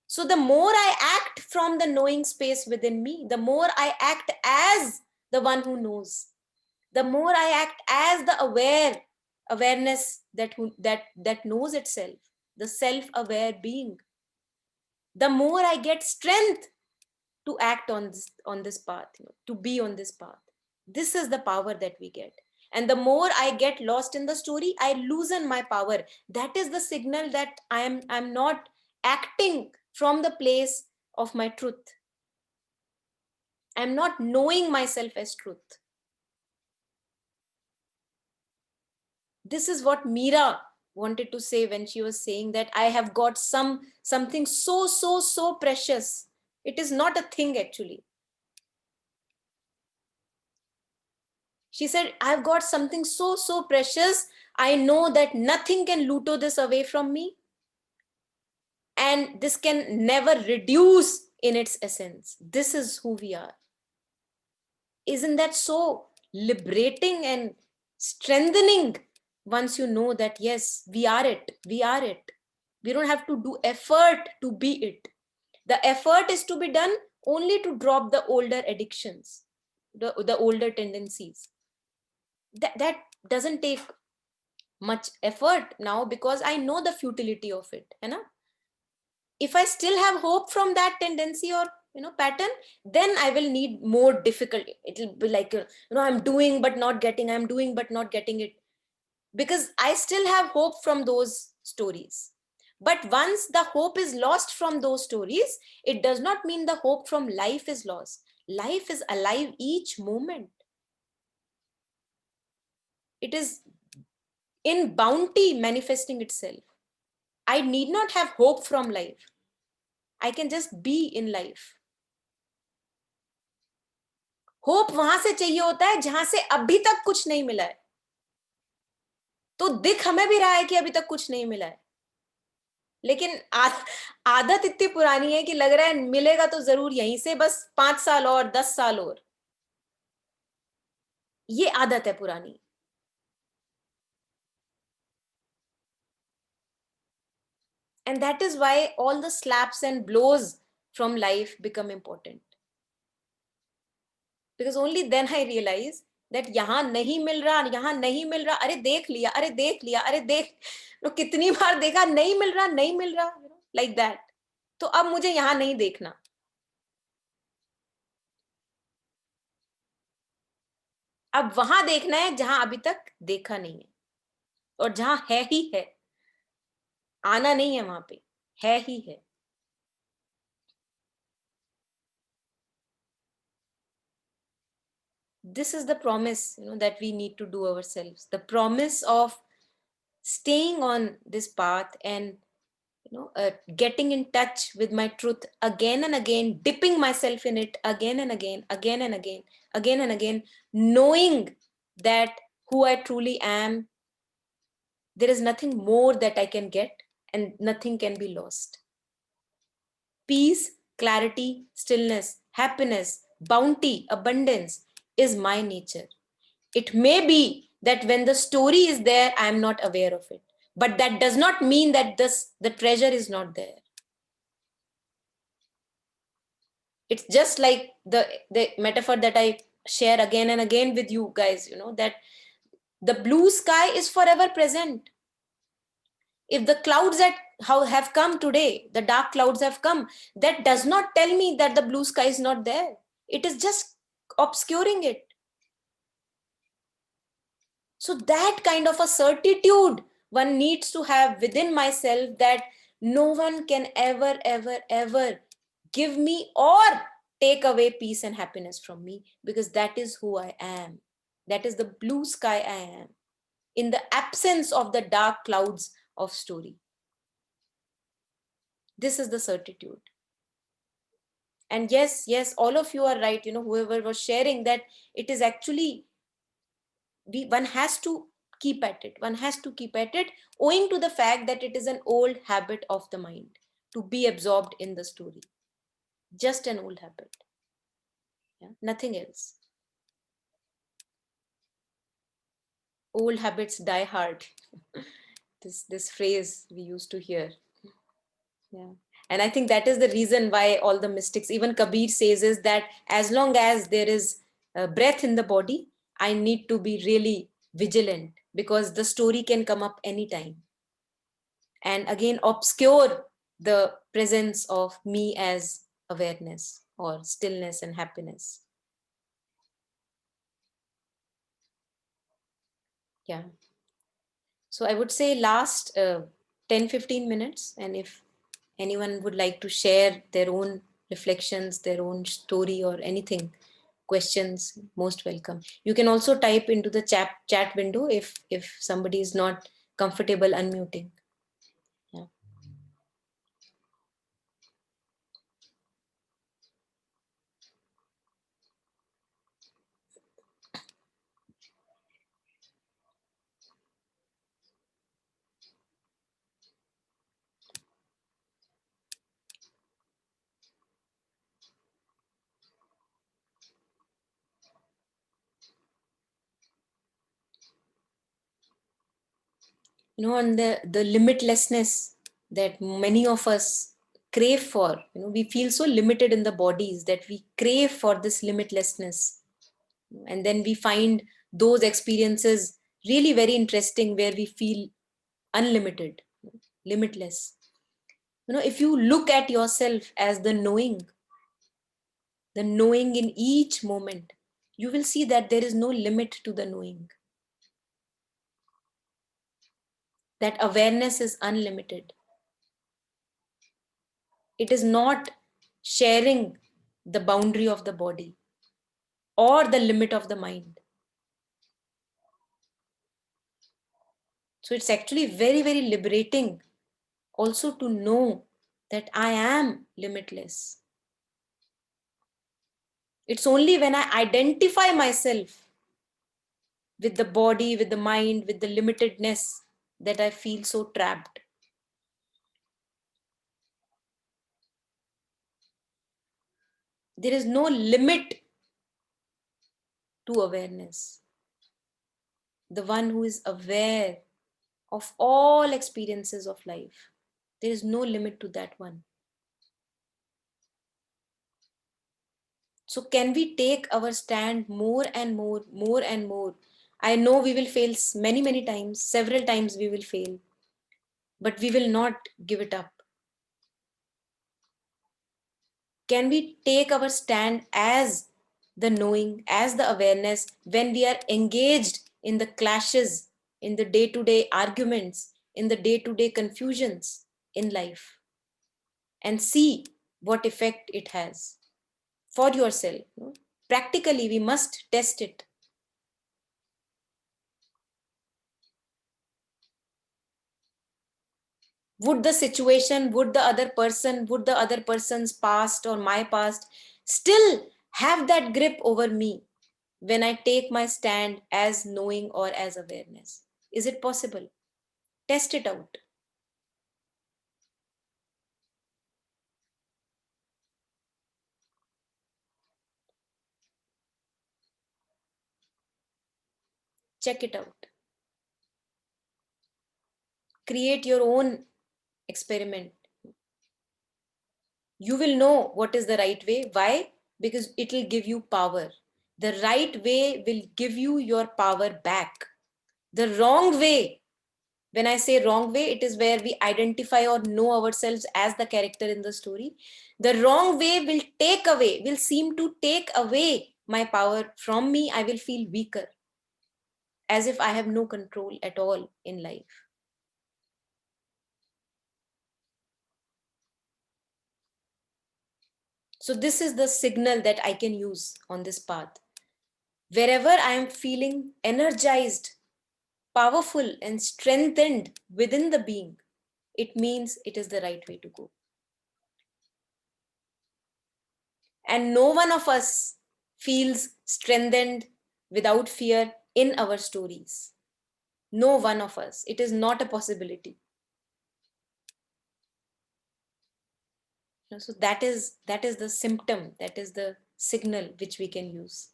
S1: So the more I act from the knowing space within me, the more I act as the one who knows. The more I act as the awareness that knows itself, the self-aware being, the more I get strength to act on this path, to be on this path. This is the power that we get. And the more I get lost in the story, I loosen my power. That is the signal that I'm not acting from the place of my truth. I'm not knowing myself as truth. This is what Meera wanted to say when she was saying that I have got something so precious. It is not a thing actually. She said, I've got something so precious. I know that nothing can looto this away from me. And this can never reduce in its essence. This is who we are. Isn't that so liberating and strengthening once you know that, yes, we are it. We are it. We don't have to do effort to be it. The effort is to be done only to drop the older addictions, the older tendencies. That doesn't take much effort now because I know the futility of it. If I still have hope from that tendency or pattern, then I will need more difficult. It'll be like, I'm doing but not getting, I'm doing but not getting it, because I still have hope from those stories. But once the hope is lost from those stories, it does not mean the hope from life is lost. Life is alive each moment. It is in bounty manifesting itself. I need not have hope from life. I can just be in life. Hope वहां से चाहिए होता है जहां से अभी तक कुछ नहीं मिला है. तो दिख हमें भी रहा है कि अभी तक कुछ नहीं मिला है, लेकिन आदत इतनी पुरानी है कि लग रहा है मिलेगा तो जरूर यहीं से, बस 5 साल और 10 साल और. ये आदत है पुरानी. And that is why all the slaps and blows from life become important. Because only then I realize that यहाँ नहीं मिल रहा, यहाँ नहीं मिल रहा, अरे देख लिया, अरे देख लिया, अरे देख, तो कितनी बार देखा, नहीं मिल रहा, नहीं मिल रहा, like that. तो अब मुझे यहाँ नहीं देखना. अब वहां देखना है जहां अभी तक देखा नहीं है, और जहां है ही है. आना नहीं है वहां पे, है ही है. This is the promise, that we need to do ourselves. The promise of staying on this path and getting in touch with my truth again and again, dipping myself in it again and again, again and again, again and again, knowing that who I truly am, there is nothing more that I can get and nothing can be lost. Peace, clarity, stillness, happiness, bounty, abundance is my nature. It may be that when the story is there, I am not aware of it. But that does not mean that the treasure is not there. It's just like the metaphor that I share again and again with you guys, that the blue sky is forever present. If the clouds that have come today, the dark clouds have come, that does not tell me that the blue sky is not there. It is just obscuring it. So that kind of a certitude one needs to have within myself, that no one can ever, ever, ever give me or take away peace and happiness from me, because that is who I am. That is the blue sky I am, in the absence of the dark clouds of story. This is the certitude. And yes, all of you are right, whoever was sharing, that it is actually, one has to keep at it. One has to keep at it, owing to the fact that it is an old habit of the mind to be absorbed in the story. Just an old habit. Yeah? Nothing else. Old habits die hard. This phrase we used to hear. Yeah. And I think that is the reason why all the mystics, even Kabir says, is that as long as there is breath in the body, I need to be really vigilant, because the story can come up anytime and again obscure the presence of me as awareness or stillness and happiness. Yeah. So I would say last 10-15 minutes, and if anyone would like to share their own reflections, their own story or anything, questions, most welcome. You can also type into the chat window if somebody is not comfortable unmuting. Yeah. And the limitlessness that many of us crave for, we feel so limited in the bodies that we crave for this limitlessness. And then we find those experiences really very interesting, where we feel unlimited, limitless. If you look at yourself as the knowing, the knowing in each moment, you will see that there is no limit to the knowing. That awareness is unlimited. It is not sharing the boundary of the body or the limit of the mind. So it's actually very, very liberating also to know that I am limitless. It's only when I identify myself with the body, with the mind, with the limitedness that I feel so trapped. There is no limit to awareness. The one who is aware of all experiences of life, there is no limit to that one. So can we take our stand more and more, more and more? I know we will fail many, many times, several times we will fail, but we will not give it up. Can we take our stand as the knowing, as the awareness, when we are engaged in the clashes, in the day-to-day arguments, in the day-to-day confusions in life, and see what effect it has for yourself? Practically, we must test it. Would the situation, would the other person, would the other person's past or my past still have that grip over me when I take my stand as knowing or as awareness? Is it possible? Test it out. Check it out. Create your own experiment. You will know what is the right way. Why? Because it will give you power. The right way will give you your power back. The wrong way, when I say wrong way, it is where we identify or know ourselves as the character in the story. The wrong way will take away, will seem to take away my power from me. I will feel weaker, as if I have no control at all in life. So this is the signal that I can use on this path. Wherever I am feeling energized, powerful, and strengthened within the being, it means it is the right way to go. And no one of us feels strengthened without fear in our stories. No one of us. It is not a possibility. So that is the symptom, that is the signal which we can use.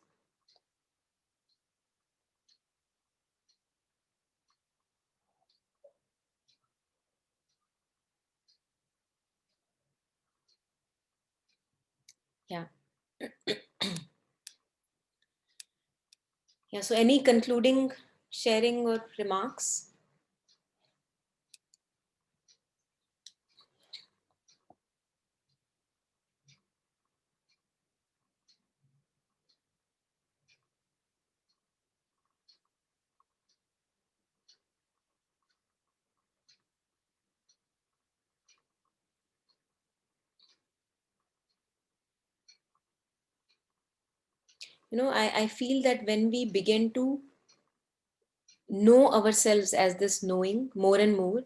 S1: Yeah. Yeah. So any concluding sharing or remarks? I feel that when we begin to know ourselves as this knowing more and more,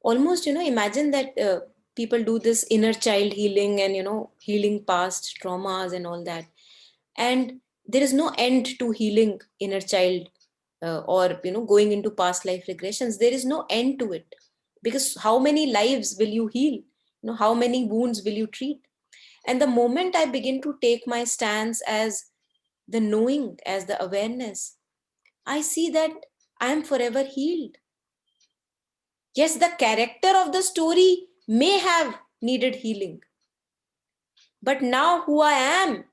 S1: almost, imagine that people do this inner child healing and, healing past traumas and all that. And there is no end to healing inner child or, going into past life regressions. There is no end to it, because how many lives will you heal? How many wounds will you treat? And the moment I begin to take my stance as the knowing, as the awareness, I see that I am forever healed. Yes, the character of the story may have needed healing, but now who I am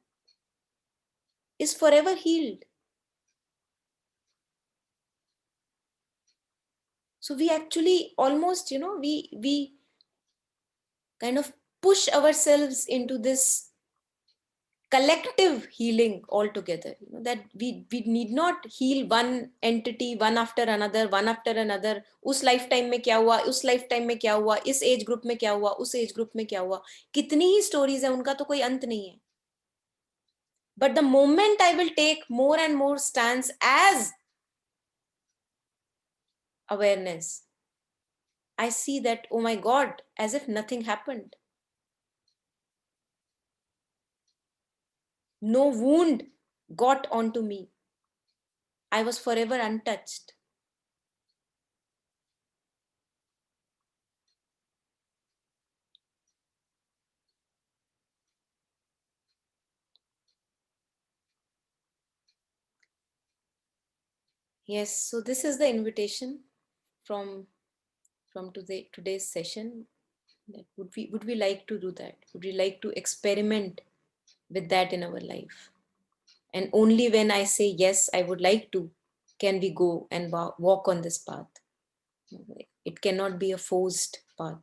S1: is forever healed. So we actually almost, we kind of push ourselves into this collective healing altogether, that we need not heal one entity one after another, उस lifetime में क्या हुआ, उस lifetime में क्या हुआ, इस age group में क्या हुआ, उस age group में क्या हुआ, कितनी ही stories है, उनका तो कोई अंत नहीं है. But the moment I will take more and more stance as awareness, I see that, oh my God, as if nothing happened. No wound got onto me. I was forever untouched. Yes, so this is the invitation from today's session. That would we like to do that? Would we like to experiment with that in our life? And only when I say yes, I would like to, can we go and walk on this path. It cannot be a forced path.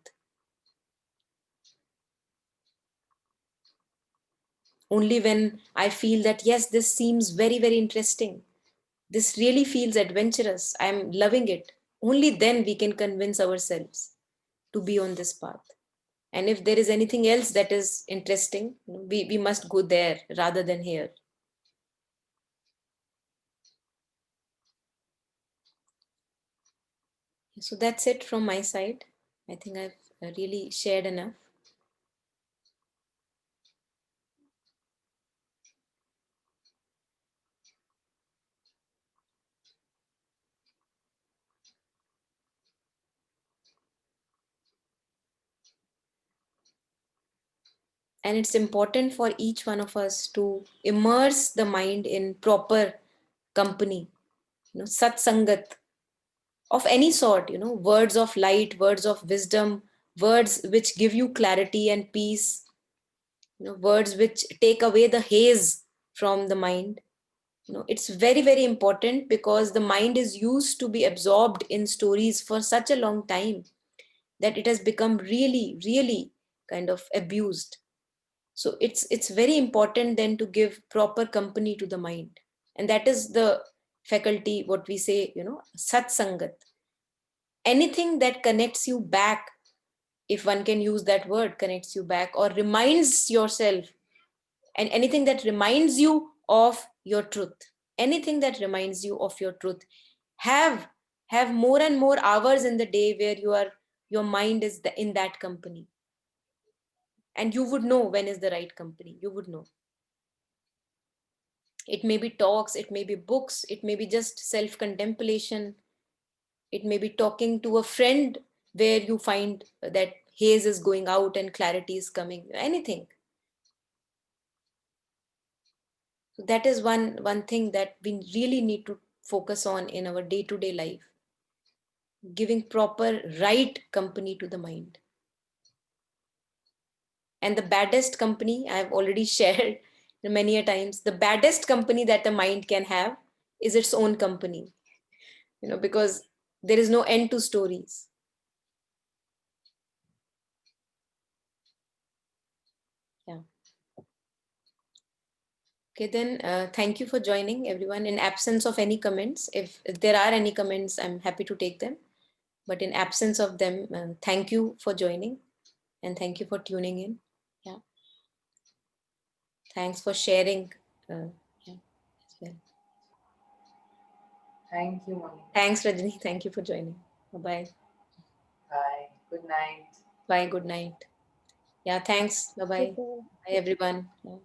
S1: Only when I feel that, yes, this seems very, very interesting. This really feels adventurous. I'm loving it. Only then we can convince ourselves to be on this path. And if there is anything else that is interesting, we must go there rather than here. So that's it from my side. I think I've really shared enough. And it's important for each one of us to immerse the mind in proper company, satsangat of any sort, words of light, words of wisdom, words which give you clarity and peace, words which take away the haze from the mind. It's very, very important, because the mind is used to be absorbed in stories for such a long time that it has become really, really kind of abused. So it's very important then to give proper company to the mind. And that is the faculty, what we say, satsangat. Anything that connects you back, if one can use that word, connects you back or reminds yourself, and anything that reminds you of your truth, anything that reminds you of your truth, have more and more hours in the day where your mind is in that company. And you would know when is the right company. You would know. It may be talks, it may be books, it may be just self contemplation, it may be talking to a friend where you find that haze is going out and clarity is coming, anything. So that is one thing that we really need to focus on in our day-to-day life, giving proper right company to the mind. And the baddest company, I've already shared many a times, the baddest company that the mind can have is its own company, because there is no end to stories. Yeah. Okay, then thank you for joining, everyone. In absence of any comments, if there are any comments, I'm happy to take them. But in absence of them, thank you for joining, and thank you for tuning in. Yeah. Thanks for sharing. Yeah, as well.
S3: Thank you, Monica.
S1: Thanks, Rajni. Thank you for joining. Bye-bye.
S3: Bye. Good night.
S1: Bye. Good night. Yeah, thanks. Bye-bye.
S5: Okay.
S1: Bye, everyone. Yeah.